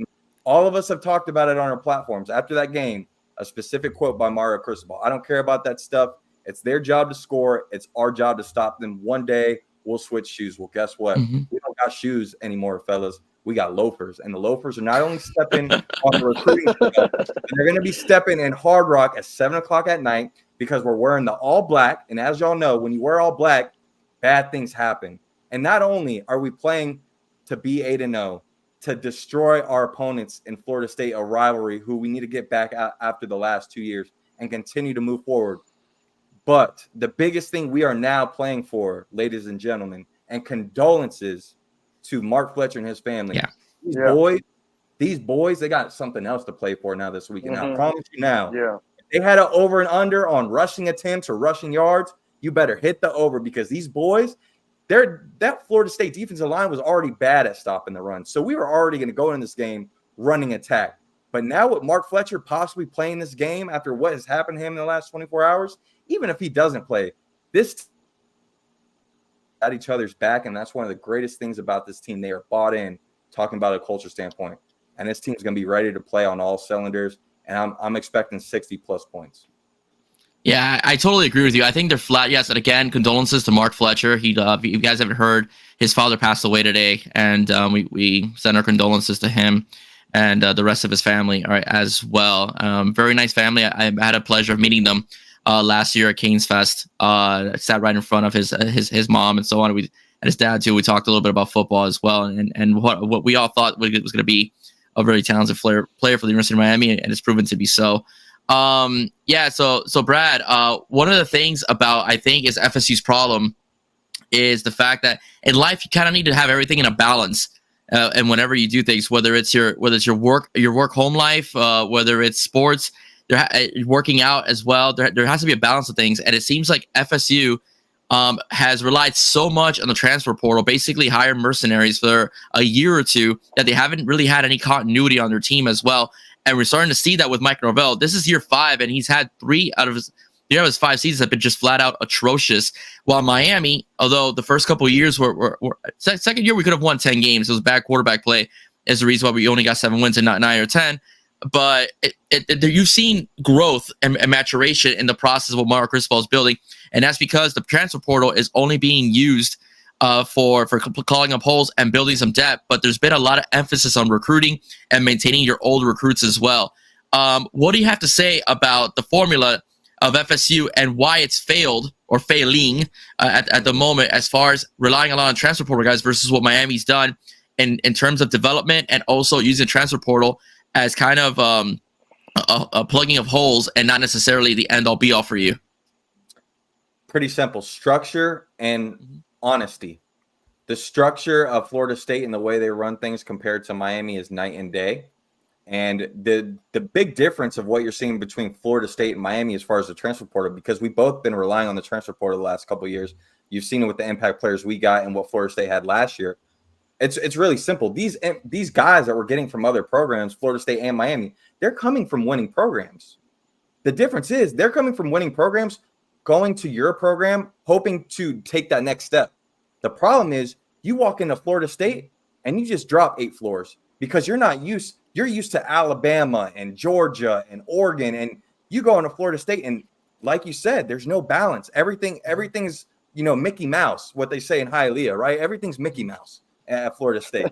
all of us have talked about it on our platforms. After that game, a specific quote by Mario Cristobal. I don't care about that stuff. It's their job to score. It's our job to stop them. One day we'll switch shoes. Well, guess what? We don't got shoes anymore, fellas. We got loafers. And the loafers are not only stepping on the recruiting stuff, they're going to be stepping in Hard Rock at 7 o'clock at night because we're wearing the all black. And as y'all know, when you wear all black, bad things happen. And not only are we playing to be 8-0, to destroy our opponents in Florida State, a rivalry who we need to get back after the last 2 years and continue to move forward. But the biggest thing we are now playing for, ladies and gentlemen, and condolences to Mark Fletcher and his family. Yeah. These boys, they got something else to play for now this week. And I promise you now, if they had an over and under on rushing attempts or rushing yards, you better hit the over because these boys, that Florida State defensive line was already bad at stopping the run. So we were already going to go in this game running attack. But now with Mark Fletcher possibly playing this game after what has happened to him in the last 24 hours, even if he doesn't play, this at each other's back. And that's one of the greatest things about this team. They are bought in, talking about a culture standpoint. And this team's going to be ready to play on all cylinders. And I'm expecting 60-plus points. Yeah, I totally agree with you. I think they're flat. Yes, and again, condolences to Mark Fletcher. If you guys haven't heard, his father passed away today, and we send our condolences to him and the rest of his family as well. Very nice family. I had a pleasure of meeting them last year at Canes Fest. Sat right in front of his mom and so on. And his dad too. We talked a little bit about football as well, and what we all thought was going to be a very talented player for the University of Miami, and it's proven to be so. So Brad, one of the things about, I think, is FSU's problem is the fact that in life you kind of need to have everything in a balance. And whenever you do things, whether it's your work home life, whether it's sports, working out as well, there has to be a balance of things. And it seems like FSU has relied so much on the transfer portal, basically hired mercenaries for a year or two, that they haven't really had any continuity on their team as well. And we're starting to see that with Mike Norvell. This is year 5, and he's had 3 out of his 5 seasons have been just flat out atrocious. While Miami, although the first couple of years were second year we could have won 10 games. It was bad quarterback play is the reason why we only got 7 wins and not 9 or 10. But you've seen growth and maturation in the process of what Mario Cristobal is building, and that's because the transfer portal is only being used for calling up holes and building some depth. But there's been a lot of emphasis on recruiting and maintaining your old recruits as well. What do you have to say about the formula of FSU and why it's failed or failing at the moment, as far as relying a lot on transfer portal guys versus what Miami's done in terms of development, and also using transfer portal as kind of a plugging of holes and not necessarily the end all be all for you? Pretty simple: structure and honesty. The structure of Florida State and the way they run things compared to Miami is night and day. And the big difference of what you're seeing between Florida State and Miami as far as the transfer portal, because we've both been relying on the transfer portal the last couple of years. You've seen it with the impact players we got and what Florida State had last year. It's really simple. These guys that we're getting from other programs, Florida State and Miami, they're coming from winning programs. The difference is they're coming from winning programs, going to your program, hoping to take that next step. The problem is you walk into Florida State and you just drop 8 floors because you're used to Alabama and Georgia and Oregon, and you go into Florida State and, like you said, there's no balance. Everything's Mickey Mouse, what they say in Hialeah, right? Everything's Mickey Mouse at Florida State.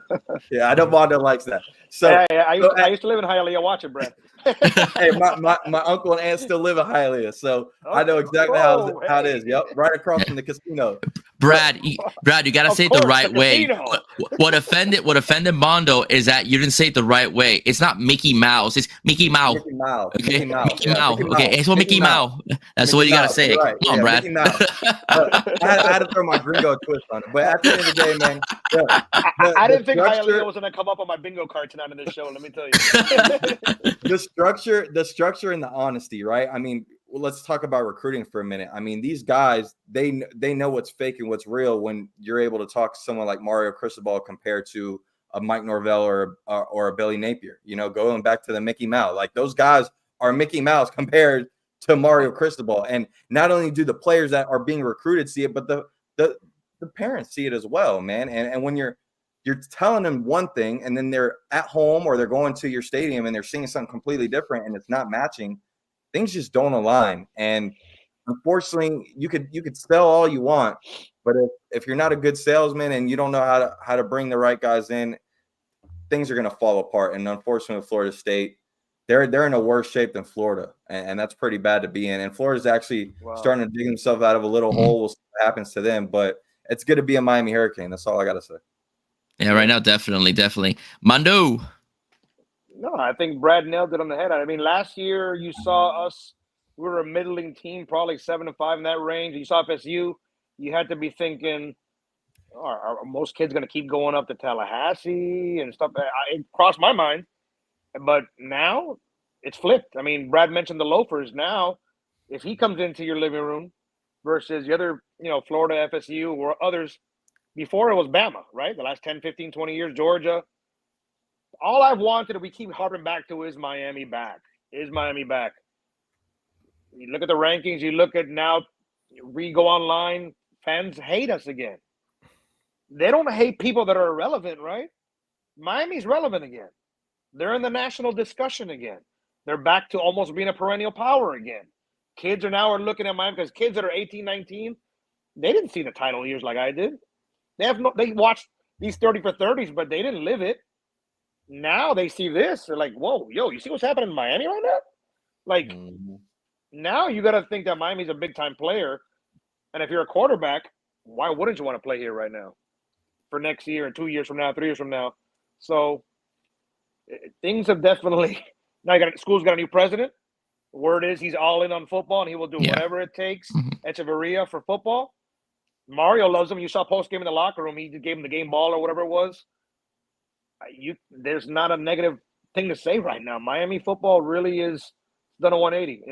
Yeah, I know Mondo likes that. So I used to live in Hialeah. Watch it, Brad. Hey, my uncle and aunt still live in Hialeah, so I know exactly how it is. Yep, right across from the casino. Brad, you gotta say it the right way. What offended Mondo is that you didn't say it the right way. It's not Mickey Mouse. It's Mickey Mouse. Mickey Mouse. Okay, Mickey Mouse. Mickey Mouse. Okay, it's what Mickey Mouse. That's what you gotta say. Right. Come on, Brad. I had to throw my gringo twist on it, but at the end of the day, man, I didn't think Hialeah was gonna come up on my bingo card tonight in this show. Let me tell you. The structure and the honesty, right? I mean, let's talk about recruiting for a minute. I mean, these guys, they know what's fake and what's real when you're able to talk to someone like Mario Cristobal compared to a Mike Norvell or a Billy Napier. Going back to the Mickey Mouse, like those guys are Mickey Mouse compared to Mario Cristobal. And not only do the players that are being recruited see it, but the parents see it as well, man. And when you're telling them one thing and then they're at home or they're going to your stadium and they're seeing something completely different and it's not matching, things just don't align. And unfortunately, you could sell all you want, but if you're not a good salesman and you don't know how to bring the right guys in, things are going to fall apart. And unfortunately, with Florida State, they're in a worse shape than Florida, and that's pretty bad to be in. And Florida's actually starting to dig themselves out of a little hole. We'll see what happens to them, but it's good to be a Miami Hurricane. That's all I got to say. Yeah, right now, definitely. Mondo. No, I think Brad nailed it on the head. I mean, last year you saw us, we were a middling team, probably 7-5 in that range. You saw FSU, you had to be thinking, are most kids going to keep going up to Tallahassee and stuff? It crossed my mind. But now it's flipped. I mean, Brad mentioned the loafers. Now, if he comes into your living room versus the other, Florida, FSU, or others, before it was Bama, right? The last 10, 15, 20 years, Georgia. All I've wanted, we keep harping back to, is Miami back. Is Miami back? You look at the rankings, you look at now, we go online, fans hate us again. They don't hate people that are irrelevant, right? Miami's relevant again. They're in the national discussion again. They're back to almost being a perennial power again. Kids are looking at Miami, because kids that are 18, 19, they didn't see the title years like I did. They watched these 30 for 30s, but they didn't live it. Now they see this. They're like, whoa, you see what's happening in Miami right now? Like, now you got to think that Miami's a big-time player. And if you're a quarterback, why wouldn't you want to play here right now for next year and 2 years from now, 3 years from now? So things have definitely – now school's got a new president. Word is he's all in on football, and he will do whatever it takes. Echeverria for football. Mario loves him. You saw post-game in the locker room. He gave him the game ball or whatever it was. There's not a negative thing to say right now. Miami football really is done a 180.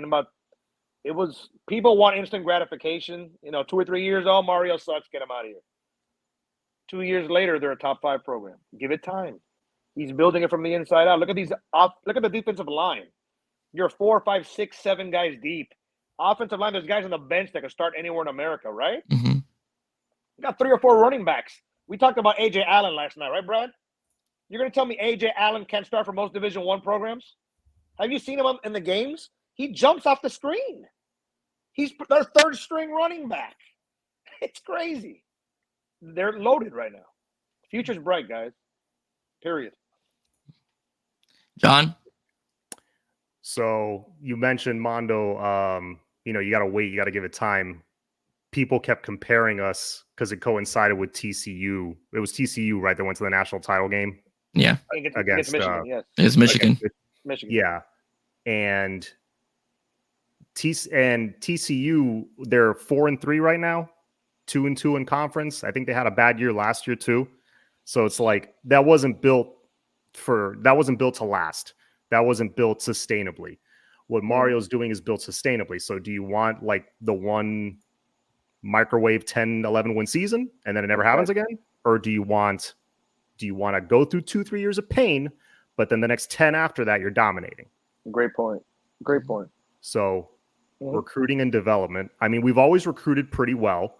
it was people want instant gratification. 2 or 3 years, oh, Mario sucks, get him out of here. 2 years later, they're a top 5 program. Give it time. He's building it from the inside out. Look at the defensive line. You're 4, 5, 6, 7 guys deep. Offensive line, there's guys on the bench that can start anywhere in America, right? Mm-hmm. You got 3 or 4 running backs. We talked about A.J. Allen last night, right, Brad? You're going to tell me A.J. Allen can't start for most Division I programs? Have you seen him in the games? He jumps off the screen. He's their third-string running back. It's crazy. They're loaded right now. Future's bright, guys. Period. John? So you mentioned Mondo, you got to wait, you got to give it time. People kept comparing us because it coincided with TCU. It was TCU, right, that went to the national title game? Yeah. Against Michigan, yes. It's Michigan. Michigan. Yeah. And TCU, they're 4-3 right now, 2-2 in conference. I think they had a bad year last year too. So it's like that wasn't built to last. That wasn't built sustainably. What Mario's doing is built sustainably. So do you want like the one microwave 10, 11 win season and then it never happens again? Or do you want to go through 2-3 years of pain, but then the next 10 after that, you're dominating? Great point. So recruiting and development. I mean, we've always recruited pretty well.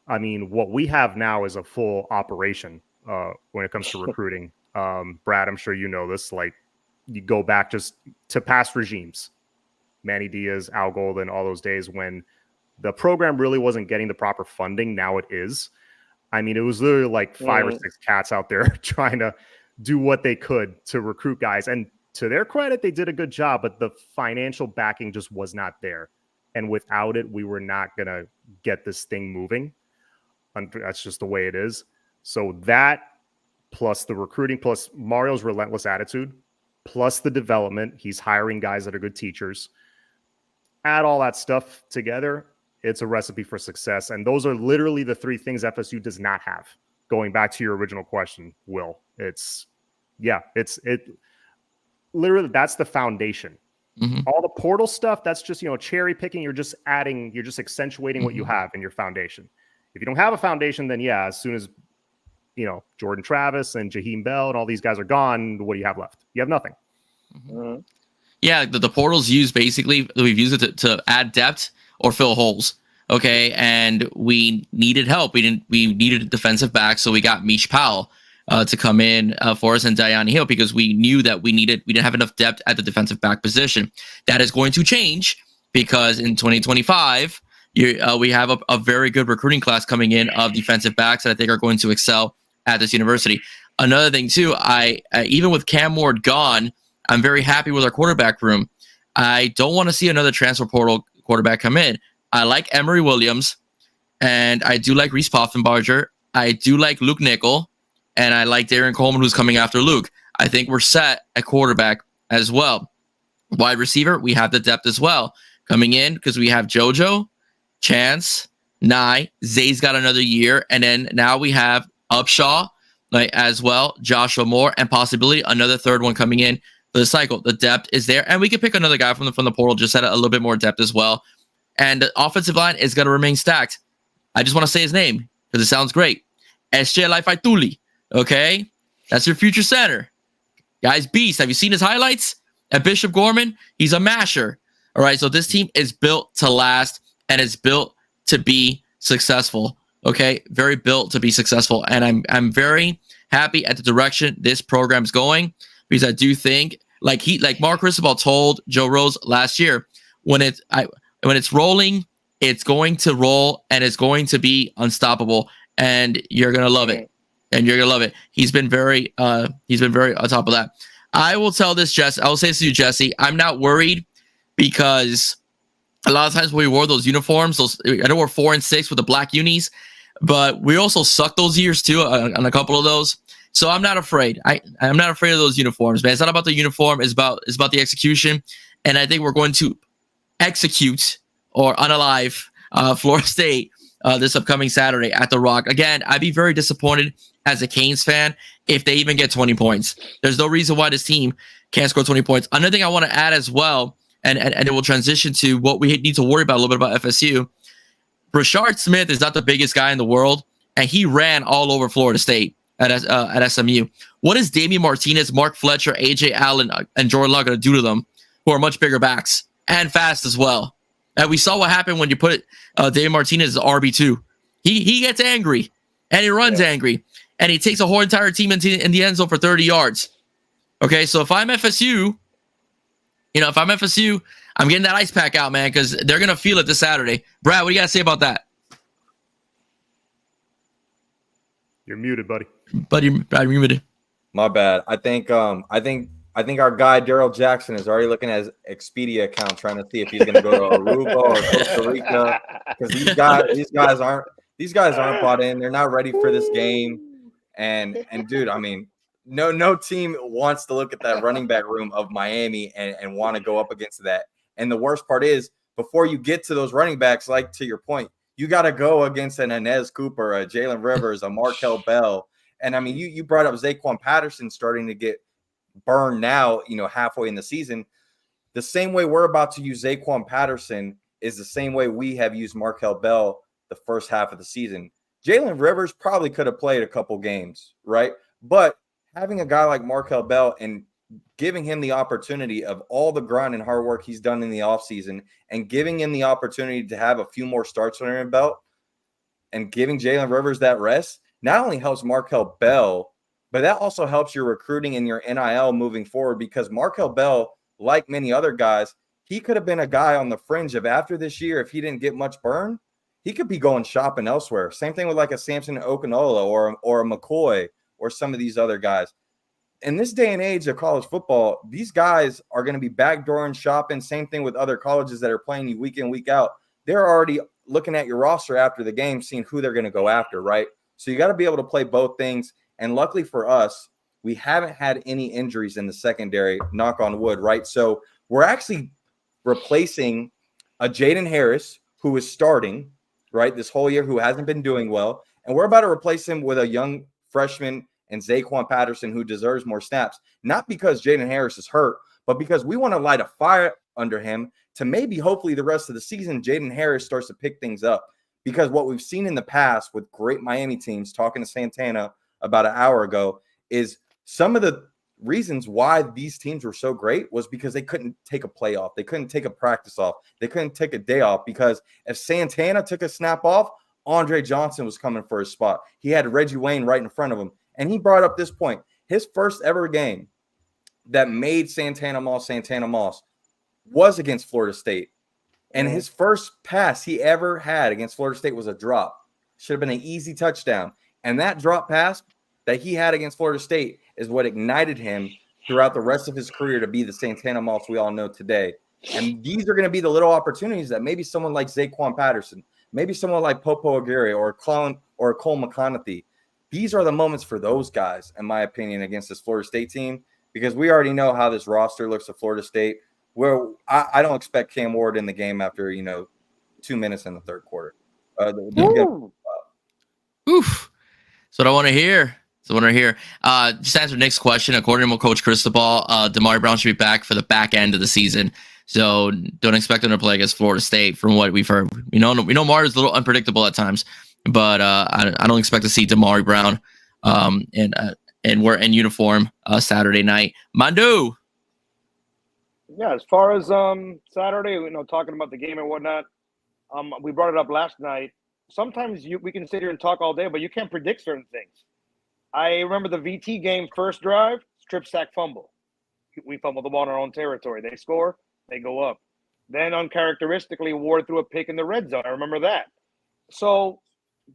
I mean, what we have now is a full operation when it comes to recruiting. Brad, I'm sure you know this. Like, you go back just to past regimes, Manny Diaz, Al Golden, all those days when the program really wasn't getting the proper funding. Now it is. I mean, it was literally like 5 or 6 cats out there trying to do what they could to recruit guys. And to their credit, they did a good job, but the financial backing just was not there. And without it, we were not going to get this thing moving. That's just the way it is. So that plus the recruiting, plus Mario's relentless attitude, plus the development, he's hiring guys that are good teachers. Add all that stuff together, it's a recipe for success. And those are literally the 3 things FSU does not have. Going back to your original question, Will, it literally, that's the foundation. Mm-hmm. All the portal stuff, that's just, cherry picking. You're just accentuating what you have in your foundation. If you don't have a foundation, then as soon as, Jordan Travis and Jaheim Bell and all these guys are gone, what do you have left? You have nothing. Mm-hmm. Yeah, the portal's used basically, we've used it to add depth or fill holes. Okay, and we needed help. We needed a defensive back, so we got Mish Powell to come in for us and Diane Hill because we knew that we didn't have enough depth at the defensive back position. That is going to change because in 2025, we have a very good recruiting class coming in of defensive backs that I think are going to excel at this university. Another thing too, I even with Cam Ward gone, I'm very happy with our quarterback room. I don't want to see another transfer portal quarterback come in. I like Emory Williams, and I do like Reese Poffenbarger. I do like Luke Nickel, and I like Darren Coleman, who's coming after Luke. I think we're set at quarterback as well. Wide receiver, we have the depth as well. Coming in, because we have JoJo, Chance, Nye, Zay's got another year, and then now we have Upshaw as well, Joshua Moore, and possibly another third one coming in for the cycle. The depth is there, and we could pick another guy from the portal, just at a little bit more depth as well. And the offensive line is going to remain stacked. I just want to say his name because it sounds great. SJ Laifaituli. Okay? That's your future center. Guy's beast. Have you seen his highlights at Bishop Gorman? He's a masher. All right, so this team is built to last and it's built to be successful. Okay? Very built to be successful. And I'm very happy at the direction this program's going because I do think, like Mark Cristobal told Joe Rose last year, when it's rolling, it's going to roll and it's going to be unstoppable, and you're gonna love it. He's been very on top of that. I will tell this, Jess. I will say this to you, Jesse. I'm not worried because a lot of times when we wore those uniforms, I know we're 4 and 6 with the black unis, but we also sucked those years too on a couple of those. So I'm not afraid. I'm not afraid of those uniforms, man. It's not about the uniform. It's about the execution, and I think we're going to execute or unalive Florida State this upcoming Saturday at the Rock. Again, I'd be very disappointed as a Canes fan if they even get 20 points. There's no reason why this team can't score 20 points. Another thing I want to add as well, and it will transition to what we need to worry about a little bit about FSU. Rashard Smith is not the biggest guy in the world, and he ran all over Florida State at SMU. What is Damian Martinez, Mark Fletcher, AJ Allen, and Jordan Love going to do to them, who are much bigger backs and fast as well? And we saw what happened when you put Damian Martinez as RB2. He gets angry, and he runs angry, and he takes a whole entire team in the end zone for 30 yards. Okay, so if I'm FSU, I'm getting that ice pack out, man, because they're going to feel it this Saturday. Brad, what do you got to say about that? You're muted, buddy. Brad, you're muted. My bad. I think our guy Daryl Jackson is already looking at his Expedia account, trying to see if he's going to go to Aruba or Costa Rica, because these guys aren't bought in. They're not ready for this game. And dude, I mean, no team wants to look at that running back room of Miami and want to go up against that. And the worst part is, before you get to those running backs, like to your point, you got to go against an Inez Cooper, a Jalen Rivers, a Markel Bell. And I mean, you brought up Zaquan Patterson starting to get burned now, halfway in the season. The same way we're about to use Zaquan Patterson is the same way we have used Markel Bell the first half of the season. Jalen Rivers probably could have played a couple games, right? But having a guy like Markel Bell and giving him the opportunity of all the grind and hard work he's done in the offseason and giving him the opportunity to have a few more starts under his belt and giving Jalen Rivers that rest not only helps Markel Bell, but that also helps your recruiting and your NIL moving forward, because Markel Bell, like many other guys, he could have been a guy on the fringe of after this year. If he didn't get much burn, he could be going shopping elsewhere. Same thing with like a Samson Okinola or a McCoy or some of these other guys. In this day and age of college football, these guys are going to be backdooring shopping. Same thing with other colleges that are playing you week in, week out. They're already looking at your roster after the game, seeing who they're going to go after, right? So you got to be able to play both things. And luckily for us, we haven't had any injuries in the secondary, knock on wood, right? So we're actually replacing a Jaden Harris, who is starting, right, this whole year, who hasn't been doing well. And we're about to replace him with a young freshman and Zaquan Patterson, who deserves more snaps, not because Jaden Harris is hurt, but because we want to light a fire under him to maybe hopefully the rest of the season, Jaden Harris starts to pick things up. Because what we've seen in the past with great Miami teams, talking to Santana about an hour ago, is some of the reasons why these teams were so great was because they couldn't take a play off. They couldn't take a practice off. They couldn't take a day off, because if Santana took a snap off, Andre Johnson was coming for his spot. He had Reggie Wayne right in front of him. And he brought up this point. His first ever game that made Santana Moss was against Florida State. And his first pass he ever had against Florida State was a drop. Should have been an easy touchdown. And that drop pass that he had against Florida State is what ignited him throughout the rest of his career to be the Santana Moss we all know today. And these are going to be the little opportunities that maybe someone like Zaquan Patterson, maybe someone like Popo Aguirre or Cole McConaughey, these are the moments for those guys, in my opinion, against this Florida State team, because we already know how this roster looks at Florida State, where I don't expect Cam Ward in the game after, 2 minutes in the third quarter. Oof. So I want to hear. Just answer Nick's question. According to Coach Cristobal, Damari Brown should be back for the back end of the season. So don't expect him to play against Florida State. From what we've heard, we know Mari's a little unpredictable at times, but I don't expect to see Damari Brown and we're in uniform Saturday night. Mando. Yeah, as far as Saturday, talking about the game and whatnot, we brought it up last night. Sometimes we can sit here and talk all day, but you can't predict certain things. I remember the VT game, first drive, strip sack fumble. We fumble the ball in our own territory. They score, they go up. Then uncharacteristically, Ward threw a pick in the red zone. I remember that. So,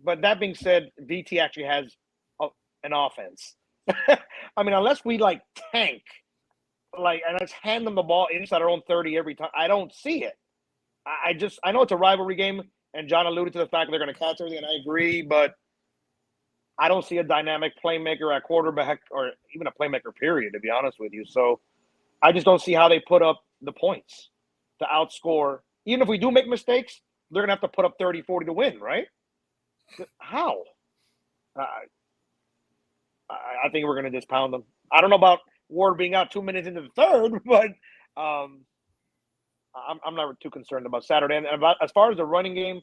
but that being said, VT actually has an offense. I mean, unless we tank, and let's hand them the ball inside our own 30 every time, I don't see it. I know it's a rivalry game, and John alluded to the fact that they're going to catch everything, and I agree, but I don't see a dynamic playmaker at quarterback or even a playmaker, period, to be honest with you. So I just don't see how they put up the points to outscore. Even if we do make mistakes, they're going to have to put up 30, 40 to win, right? How? I think we're going to just pound them. I don't know about Ward being out 2 minutes into the third, but I'm not too concerned about Saturday. And about as far as the running game,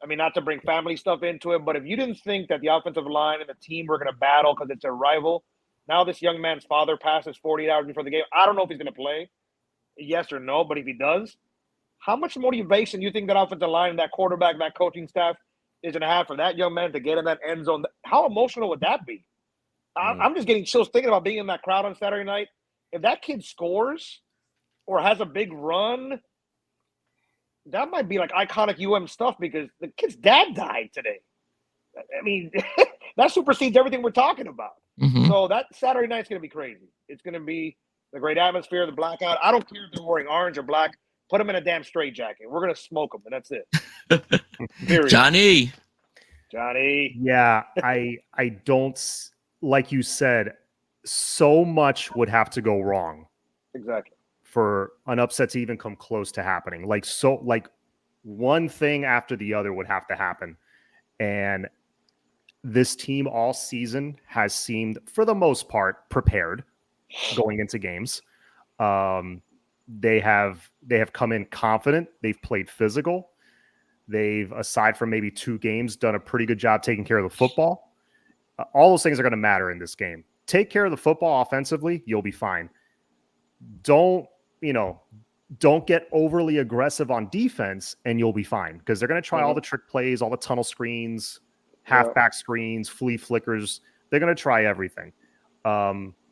I mean, not to bring family stuff into it, but if you didn't think that the offensive line and the team were going to battle because it's a rival, now this young man's father passes 48 hours before the game. I don't know if he's going to play, yes or no, but if he does, how much motivation do you think that offensive line and that quarterback, that coaching staff is going to have for that young man to get in that end zone? How emotional would that be? I'm just getting chills thinking about being in that crowd on Saturday night. If that kid scores or has a big run, that might be like iconic UM stuff because the kid's dad died today. I mean, that supersedes everything we're talking about. Mm-hmm. So that Saturday night's going to be crazy. It's going to be the great atmosphere, the blackout. I don't care if they're wearing orange or black. Put them in a damn straitjacket. We're going to smoke them, and that's it. Period. Johnny. Yeah, I don't, like you said, so much would have to go wrong. Exactly. For an upset to even come close to happening. Like one thing after the other would have to happen. And this team all season has seemed, for the most part, prepared going into games. They have come in confident. They've played physical. They've, aside from maybe 2 games, done a pretty good job taking care of the football. All those things are going to matter in this game. Take care of the football offensively, you'll be fine. Don't get overly aggressive on defense and you'll be fine because they're going to try all the trick plays, all the tunnel screens, halfback screens, flea flickers. They're going to try everything.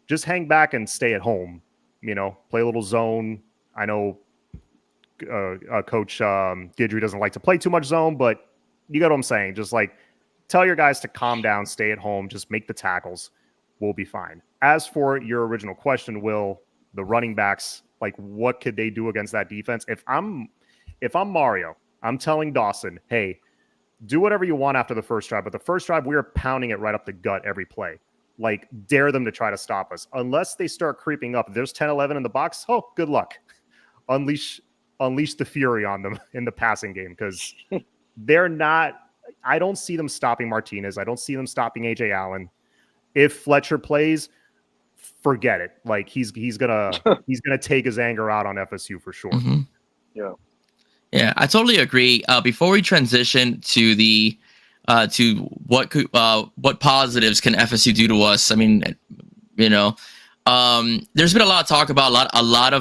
Just hang back and stay at home, play a little zone. I know Coach Guidry doesn't like to play too much zone, but you get what I'm saying. Just like tell your guys to calm down, stay at home, just make the tackles. We'll be fine. As for your original question, Will, the running backs, like what could they do against that defense? If I'm Mario, I'm telling Dawson, hey, do whatever you want after the first drive, but the first drive, we're pounding it right up the gut every play. Like, dare them to try to stop us. Unless they start creeping up. If there's 10-11 in the box, oh, good luck. Unleash the fury on them in the passing game because they're not – I don't see them stopping Martinez. I don't see them stopping A.J. Allen. If Fletcher plays – forget it. Like he's gonna take his anger out on FSU for sure. Mm-hmm. Yeah, I totally agree. Before we transition to the to what positives can FSU do to us? I mean, there's been a lot of talk about a lot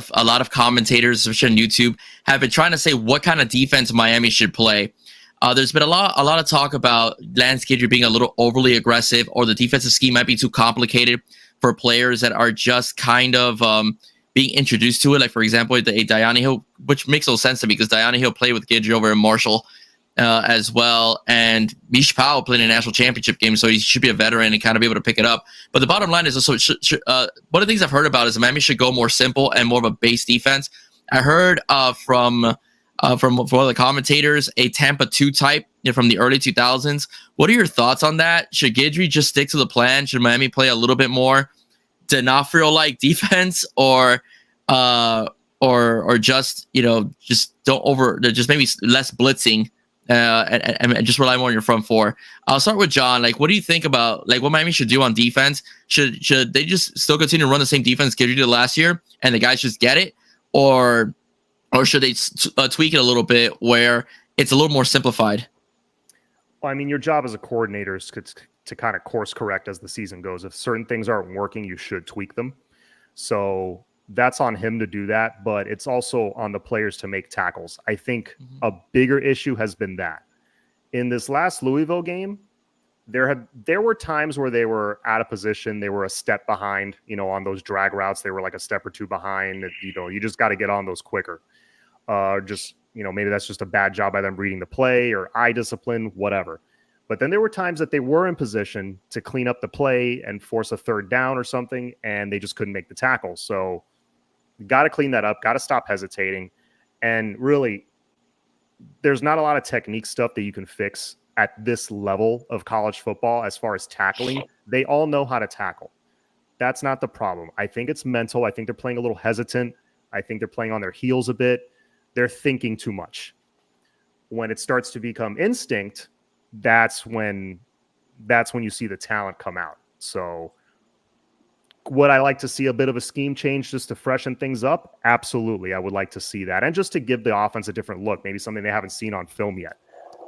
of commentators, especially on YouTube, have been trying to say what kind of defense Miami should play. There's been a lot of talk about Lance Guidry being a little overly aggressive, or the defensive scheme might be too complicated for players that are just kind of being introduced to it. Like, for example, Diani Hill, which makes no sense to me because Diani Hill played with Guidry over in Marshall as well. And Mish Powell played in a national championship game, so he should be a veteran and kind of be able to pick it up. But the bottom line is also, one of the things I've heard about is Miami should go more simple and more of a base defense. I heard from one of the commentators, a Tampa 2 type from the early 2000s. What are your thoughts on that? Should Guidry just stick to the plan? Should Miami play a little bit more D'Onofrio-like defense, or just just maybe less blitzing and just rely more on your front four? I'll start with John. Like, what do you think about like what Miami should do on defense? Should they just still continue to run the same defense Guidry did last year and the guys just get it, or should they tweak it a little bit where it's a little more simplified? Well, I mean, your job as a coordinator is to kind of course correct as the season goes. If certain things aren't working, you should tweak them. So that's on him to do that, but it's also on the players to make tackles. I think a bigger issue has been that in this last Louisville game, there were times where they were out of position. They were a step behind, on those drag routes. They were like a step or two behind. You just got to get on those quicker. Maybe that's just a bad job by them reading the play or eye discipline, whatever. But then there were times that they were in position to clean up the play and force a third down or something, and they just couldn't make the tackle. So you got to clean that up, got to stop hesitating. And really, there's not a lot of technique stuff that you can fix at this level of college football as far as tackling. They all know how to tackle. That's not the problem. I think it's mental. I think they're playing a little hesitant. I think they're playing on their heels a bit. They're thinking too much. When it starts to become instinct, that's when you see the talent come out. So Would I like to see a bit of a scheme change just to freshen things up? Absolutely. I would like to see that. And just to give the offense a different look, maybe something they haven't seen on film yet.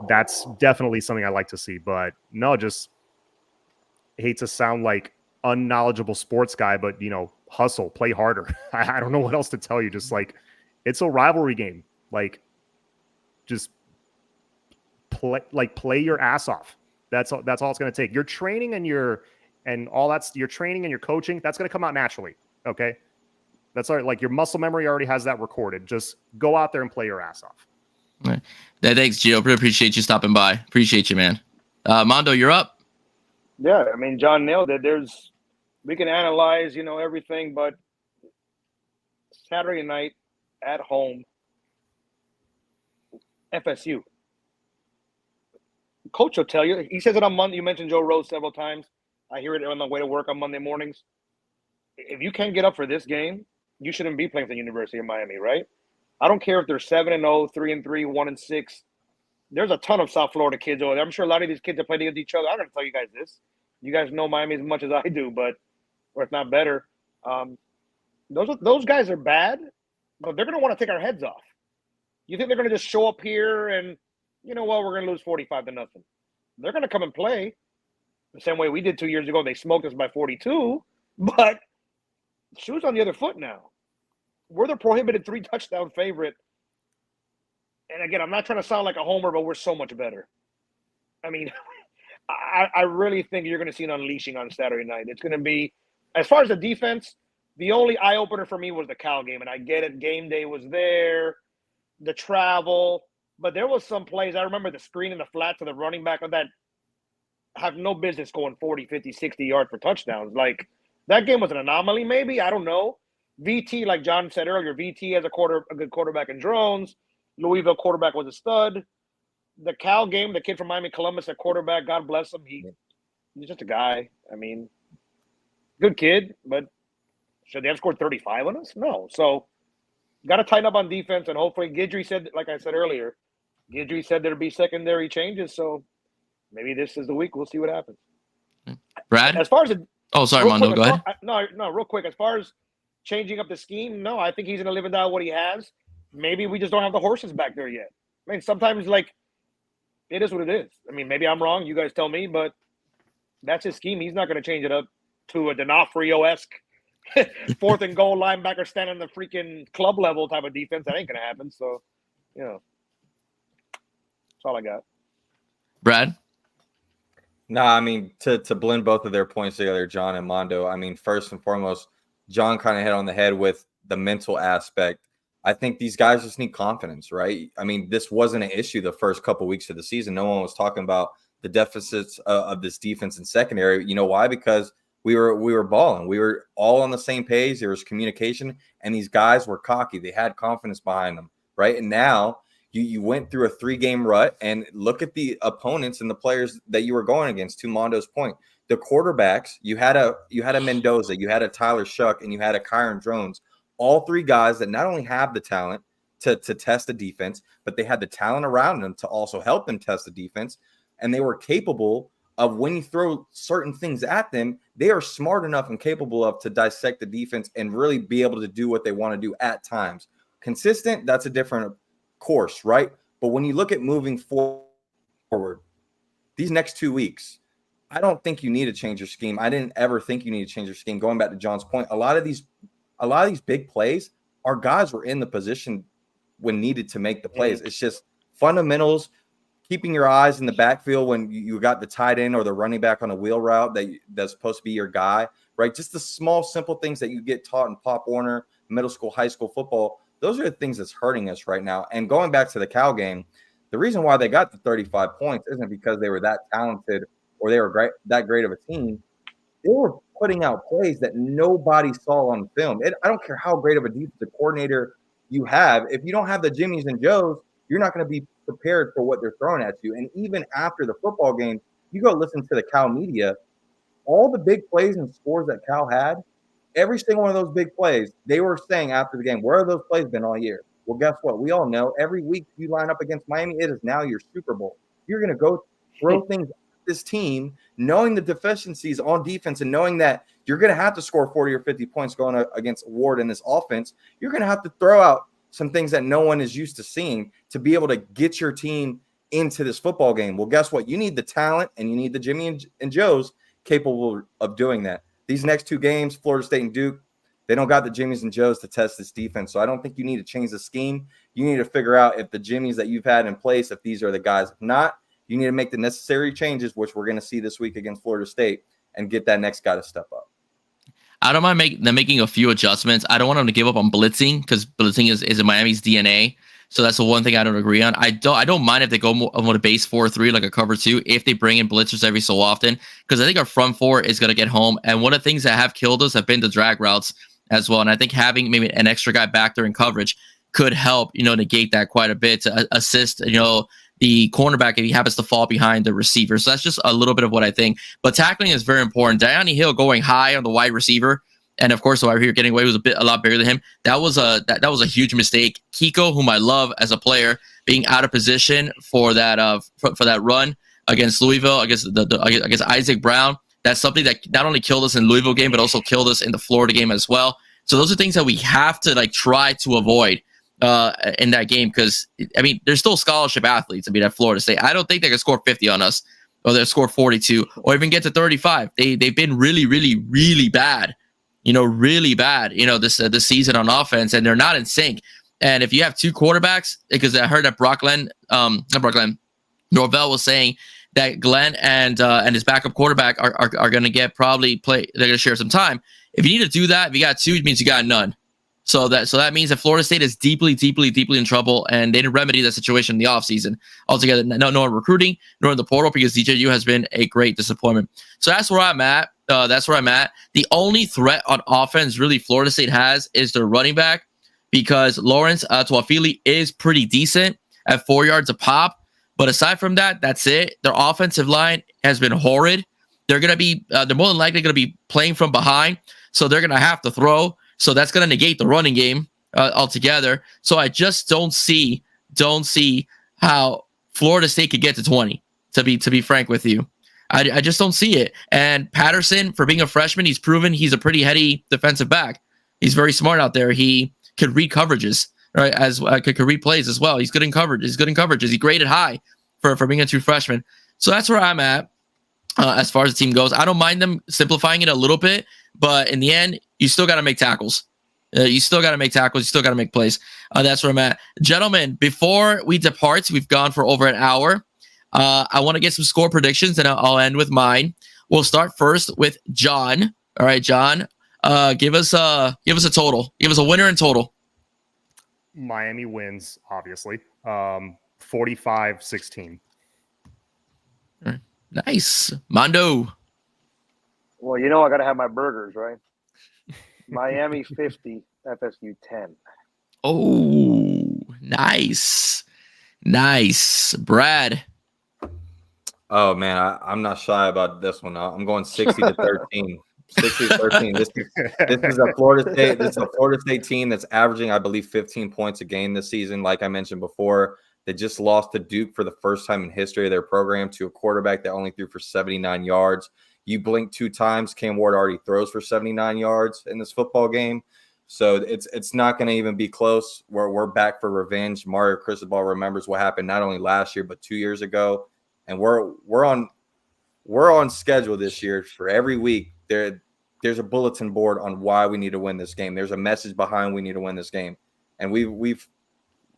That's definitely something I like to see. But no, just hate to sound like unknowledgeable sports guy, but, hustle, play harder. I don't know what else to tell you. Just like, it's a rivalry game. Like, just play your ass off. That's all it's going to take. Your training and your training and your coaching, that's going to come out naturally. Okay. That's all right. Like, your muscle memory already has that recorded. Just go out there and play your ass off. All right. Thanks, Gio. Really appreciate you stopping by. Appreciate you, man. Mondo, you're up. Yeah. I mean, John nailed it. We can analyze, everything, but Saturday night at home, FSU. Coach will tell you. He says it on Monday. You mentioned Joe Rose several times. I hear it on the way to work on Monday mornings. If you can't get up for this game, you shouldn't be playing for the University of Miami, right? I don't care if they're 7-0, 3-3, 1-6. There's a ton of South Florida kids over there. I'm sure a lot of these kids have played against each other. I'm going to tell you guys this. You guys know Miami as much as I do, or if not better. Those guys are bad, but they're going to want to take our heads off. You think they're going to just show up here and, we're going to lose 45-0. They're going to come and play the same way we did 2 years ago. They smoked us by 42, but shoes on the other foot now. We're the prohibited 3-touchdown favorite. And again, I'm not trying to sound like a homer, but we're so much better. I mean, I really think you're going to see an unleashing on Saturday night. It's going to be, as far as the defense, the only eye-opener for me was the Cal game. And I get it. Game day was there, the travel. But there was some plays. I remember the screen in the flat to the running back of that have no business going 40, 50, 60 yards for touchdowns. Like, that game was an anomaly maybe. I don't know. VT, like John said earlier, VT has a good quarterback in Drones. Louisville quarterback was a stud. The Cal game, the kid from Miami Columbus at quarterback, God bless him. He's just a guy. I mean, good kid, but should they have scored 35 on us? No. So, got to tighten up on defense, and hopefully Guidry said, like I said earlier, Guidry said there'd be secondary changes, so maybe this is the week. We'll see what happens. Brad? As far as Mondo, go ahead. No, real quick. As far as changing up the scheme, no, I think he's going to live and die with what he has. Maybe we just don't have the horses back there yet. I mean, sometimes, it is what it is. I mean, maybe I'm wrong. You guys tell me, but that's his scheme. He's not going to change it up to a D'Onofrio-esque 4th and goal linebacker standing on the freaking club level type of defense. That ain't going to happen. So, that's all I got. Brad? Nah, I mean, to blend both of their points together, John and Mondo, I mean, first and foremost, John kind of hit on the head with the mental aspect. I think these guys just need confidence, right? I mean, this wasn't an issue the first couple of weeks of the season. No one was talking about the deficits of this defense and secondary. You know why? Because we were balling. We were all on the same page. There was communication, and these guys were cocky. They had confidence behind them, right? And now you went through a 3-game rut, and look at the opponents and the players that you were going against. To Mondo's point, the quarterbacks, you had a Mendoza, you had a Tyler Shuck, and you had a Kyron Drones. All 3 guys that not only have the talent to test the defense, but they had the talent around them to also help them test the defense. And they were capable of, when you throw certain things at them, they are smart enough and capable of to dissect the defense and really be able to do what they want to do at times. Consistent, that's a different course, right? But when you look at moving forward, these next 2 weeks, I don't think you need to change your scheme. I didn't ever think you need to change your scheme. Going back to John's point, a lot of these big plays, our guys were in the position when needed to make the plays. It's just fundamentals, keeping your eyes in the backfield when you got the tight end or the running back on a wheel route that's supposed to be your guy, right? Just the small, simple things that you get taught in Pop Warner, middle school, high school football. Those are the things that's hurting us right now. And going back to the Cal game, the reason why they got the 35 points isn't because they were that talented or they were that great of a team. They were putting out plays that nobody saw on film. I don't care how great of a defensive coordinator you have. If you don't have the Jimmies and Joes, you're not going to be prepared for what they're throwing at you. And even after the football game, you go listen to the Cal media, all the big plays and scores that Cal had, every single one of those big plays, they were saying after the game, where have those plays been all year? Well, guess what? We all know every week you line up against Miami, it is now your Super Bowl. You're going to go throw things at this team, knowing the deficiencies on defense and knowing that you're going to have to score 40 or 50 points going against Ward in this offense, you're going to have to throw out some things that no one is used to seeing to be able to get your team into this football game. Well, guess what? You need the talent and you need the Jimmy and Joes capable of doing that. These next two games, Florida State and Duke, they don't got the Jimmies and Joes to test this defense. So I don't think you need to change the scheme. You need to figure out if the Jimmies that you've had in place, if these are the guys. If not, you need to make the necessary changes, which we're going to see this week against Florida State, and get that next guy to step up. I don't mind making a few adjustments. I don't want them to give up on blitzing because blitzing is in Miami's DNA. So that's the one thing I don't agree on. I don't mind if they go more on a base 4-3 like a cover 2 if they bring in blitzers every so often, because I think our front four is going to get home. And one of the things that have killed us have been the drag routes as well. And I think having maybe an extra guy back there in coverage could help, negate that quite a bit to assist, the cornerback if he happens to fall behind the receiver. So that's just a little bit of what I think. But tackling is very important. Diani Hill going high on the wide receiver, and of course the wide receiver getting away was a lot bigger than him. That was a huge mistake. Kiko, whom I love as a player, being out of position for that for that run against Louisville, against Isaac Brown. That's something that not only killed us in Louisville game, but also killed us in the Florida game as well. So those are things that we have to try to avoid in that game, because there's still scholarship athletes. At Florida State, I don't think they can score 50 on us, or they'll score 42, or even get to 35. They've been really, really, really bad. Really bad. This season on offense, and they're not in sync. And if you have two quarterbacks, because I heard that Norvell was saying that Glenn and his backup quarterback are going to get probably play. They're going to share some time. If you need to do that, if you got two, it means you got none. So that means that Florida State is deeply, deeply, deeply in trouble, and they didn't remedy that situation in the offseason altogether. No in recruiting, nor in the portal, because DJU has been a great disappointment. So that's where I'm at. The only threat on offense really Florida State has is their running back, because Lawrence Tuafili is pretty decent at 4 yards a pop. But aside from that, that's it. Their offensive line has been horrid. They're more than likely going to be playing from behind, so they're going to have to throw. So that's going to negate the running game altogether. So I just don't see how Florida State could get to 20. To be frank with you, I just don't see it. And Patterson, for being a freshman, he's proven he's a pretty heady defensive back. He's very smart out there. He could read coverages, right? Could read plays as well. He's good in coverage. He's graded high for being a true freshman. So that's where I'm at as far as the team goes. I don't mind them simplifying it a little bit, but in the end, you still got to make tackles. You still got to make tackles. You still got to make plays. That's where I'm at. Gentlemen, before we depart, we've gone for over an hour. I want to get some score predictions, and I'll end with mine. We'll start first with John. All right, John, give us a total. Give us a winner and total. Miami wins, obviously. 45-16. Nice. Mondo. Well, I got to have my burgers, right? Miami 50, FSU 10. Oh, nice. Brad. Oh, man, I'm not shy about this one. I'm going 60-13. 60-13. This is a Florida State. This is a Florida State team that's averaging, I believe, 15 points a game this season. Like I mentioned before, they just lost to Duke for the first time in history of their program to a quarterback that only threw for 79 yards. You blink two times, Cam Ward already throws for 79 yards in this football game. So it's not going to even be close. We're back for revenge. Mario Cristobal remembers what happened not only last year but 2 years ago, and we're on schedule this year for every week. There's a bulletin board on why we need to win this game. There's a message behind we need to win this game, and we've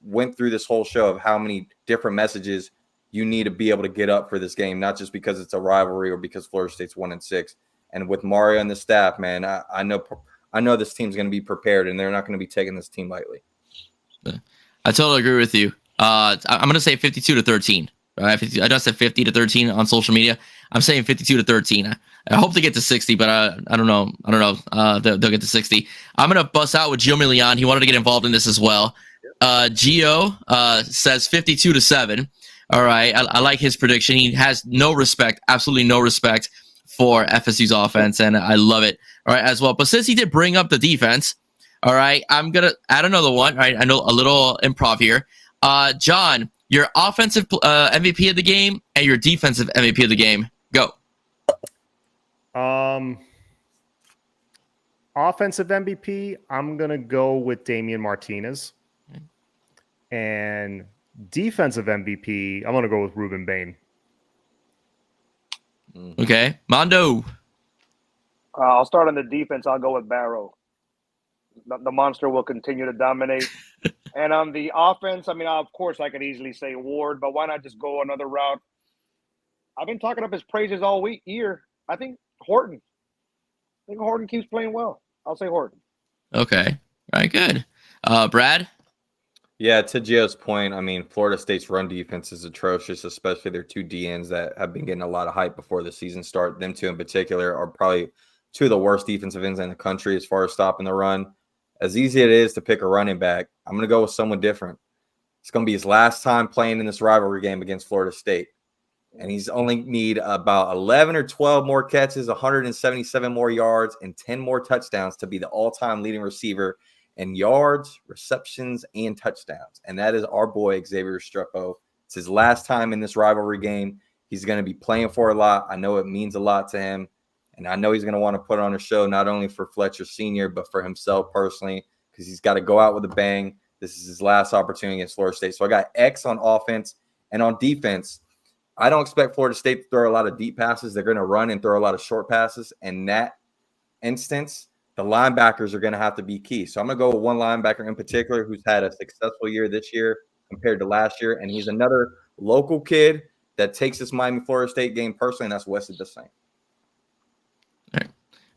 went through this whole show of how many different messages you need to be able to get up for this game, not just because it's a rivalry or because Florida State's 1-6. And with Mario and the staff, man, I know this team's going to be prepared, and they're not going to be taking this team lightly. I totally agree with you. I'm going to say 52-13. Right? I just said 50-13 on social media. I'm saying 52-13. I hope they get to 60, but I don't know. They'll get to 60. I'm going to bust out with Gio Milian. He wanted to get involved in this as well. Gio says 52-7. All right. I like his prediction. He has absolutely no respect for FSU's offense, and I love it. All right, as well. But since he did bring up the defense, all right, I'm going to add another one. All right, I know a little improv here. John, your offensive MVP of the game and your defensive MVP of the game. Go. Offensive MVP, I'm going to go with Damian Martinez. Okay. And defensive MVP, I'm going to go with Ruben Bain. Okay. Mondo. I'll start on the defense. I'll go with Barrow. The monster will continue to dominate. And on the offense, I mean, of course, I could easily say Ward, but why not just go another route? I've been talking up his praises all year. I think Horton. I think Horton keeps playing well. I'll say Horton. Okay. All right, good. Brad? Yeah, to Gio's point, I mean, Florida State's run defense is atrocious, especially their two DNs that have been getting a lot of hype before the season start. Them two in particular are probably two of the worst defensive ends in the country as far as stopping the run. As easy it is to pick a running back, I'm going to go with someone different. It's going to be his last time playing in this rivalry game against Florida State. And he's only need about 11 or 12 more catches, 177 more yards, and 10 more touchdowns to be the all-time leading receiver in yards, receptions, and touchdowns. And that is our boy, Xavier Restrepo. It's his last time in this rivalry game. He's going to be playing for a lot. I know it means a lot to him. And I know he's going to want to put on a show not only for Fletcher Sr., but for himself personally, because he's got to go out with a bang. This is his last opportunity against Florida State. So I got X on offense. And on defense, I don't expect Florida State to throw a lot of deep passes. They're going to run and throw a lot of short passes. In that instance, the linebackers are going to have to be key. So I'm going to go with one linebacker in particular who's had a successful year this year compared to last year. And he's another local kid that takes this Miami-Florida State game personally, and that's Wesley Dessain.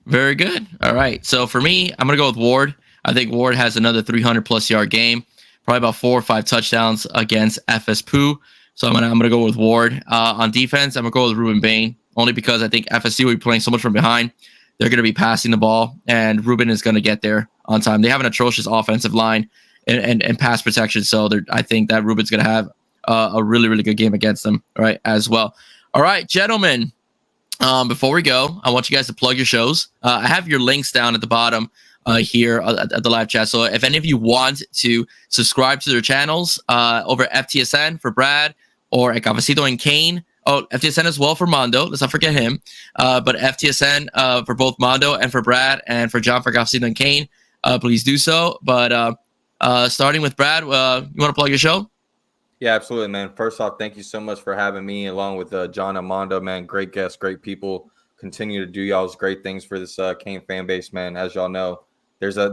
Very good. All right. So for me, I'm going to go with Ward. I think Ward has another 300-plus yard game, probably about 4 or 5 touchdowns against FSU. So I'm gonna go with Ward. On defense, I'm going to go with Ruben Bain, only because I think FSU will be playing so much from behind. They're going to be passing the ball, and Ruben is going to get there on time. They have an atrocious offensive line and pass protection, so I think that Ruben's going to have a really, really good game against them, right, as well. All right, gentlemen. Before we go, I want you guys to plug your shows. I have your links down at the bottom here at the live chat. So if any of you want to subscribe to their channels over FTSN for Brad or at Cafecito and Kane. Oh, FTSN as well for Mondo. Let's not forget him. But FTSN for both Mondo and for Brad and for John for Cafecito and Kane. Please do so. But starting with Brad, you want to plug your show? Yeah, absolutely, man. First off, thank you so much for having me along with John and Mondo, man. Great guests, great people. Continue to do y'all's great things for this Kane fan base, man. As y'all know, there's a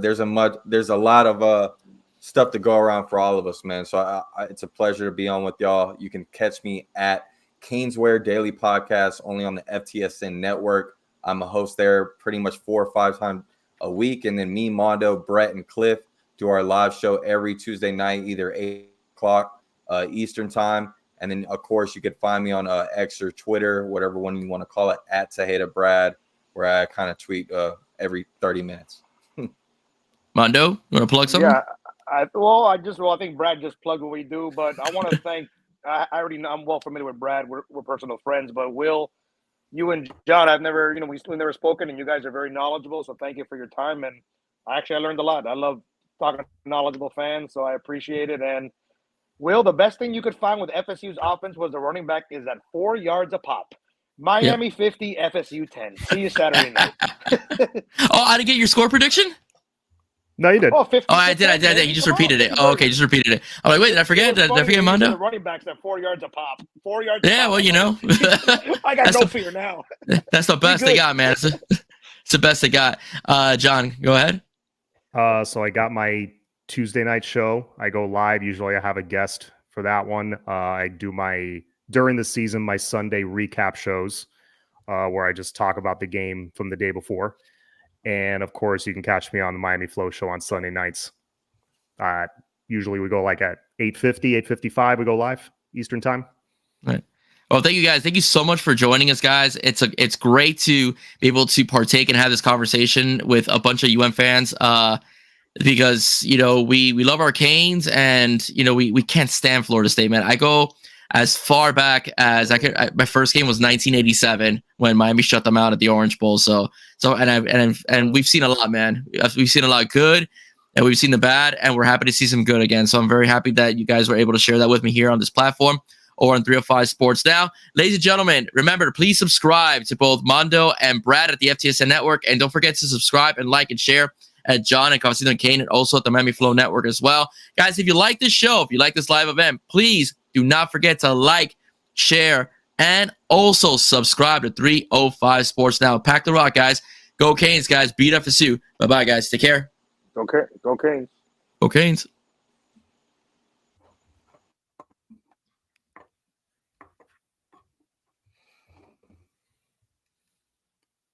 lot of stuff to go around for all of us, man. So it's a pleasure to be on with y'all. You can catch me at Caneswear Daily Podcast only on the FTSN network. I'm a host there pretty much 4 or 5 times a week. And then me, Mondo, Brett, and Cliff do our live show every Tuesday night, either 8 o'clock Eastern time. And then, of course, you could find me on X or Twitter, whatever one you want to call it, at Tejada Brad, where I kind of tweet every 30 minutes. Mondo, you want to plug something? Yeah, I think Brad just plugged what we do, but I want to thank. I already know I'm well familiar with Brad. We're personal friends, but Will, you and John, we've never spoken, and you guys are very knowledgeable. So thank you for your time, and I learned a lot. I love talking to knowledgeable fans, so I appreciate it. And Will, the best thing you could find with FSU's offense was the running back is at 4 yards a pop. Miami 50, FSU 10. See you Saturday night. Oh, I didn't get your score prediction? No, you did. Oh, 50. Oh, I did. You just repeated it. Oh, okay, just repeated it. I'm like, wait, did I forget? Did I forget Mondo? The running backs at 4 yards a pop. 4 yards. Yeah, well, you know. I got no fear now. That's the best they got, man. It's the best they got. John, go ahead. So I got my Tuesday night show. I go live. Usually I have a guest for that one. I do during the season, my Sunday recap shows where I just talk about the game from the day before. And of course, you can catch me on the Miami Flow show on Sunday nights. Usually we go like at 8:50, 8:55. We go live Eastern time. Right. Well, thank you guys. Thank you so much for joining us, guys. It's great to be able to partake and have this conversation with a bunch of UM fans. Because, we love our Canes and, we can't stand Florida State, man. I go as far back as I could. My first game was 1987 when Miami shut them out at the Orange Bowl. And we've seen a lot, man. We've seen a lot good and we've seen the bad, and we're happy to see some good again. So I'm very happy that you guys were able to share that with me here on this platform. or on 305 Sports Now. Ladies and gentlemen, remember to please subscribe to both Mondo and Brad at the FTSN Network. And don't forget to subscribe and like and share at John and Cafecito and Kane, and also at the Miami Flow Network as well. Guys, if you like this show, if you like this live event, please do not forget to like, share, and also subscribe to 305 Sports Now. Pack the rock, guys. Go Canes, guys. Beat FSU. Bye-bye, guys. Take care. Okay. Go Canes. Go Canes.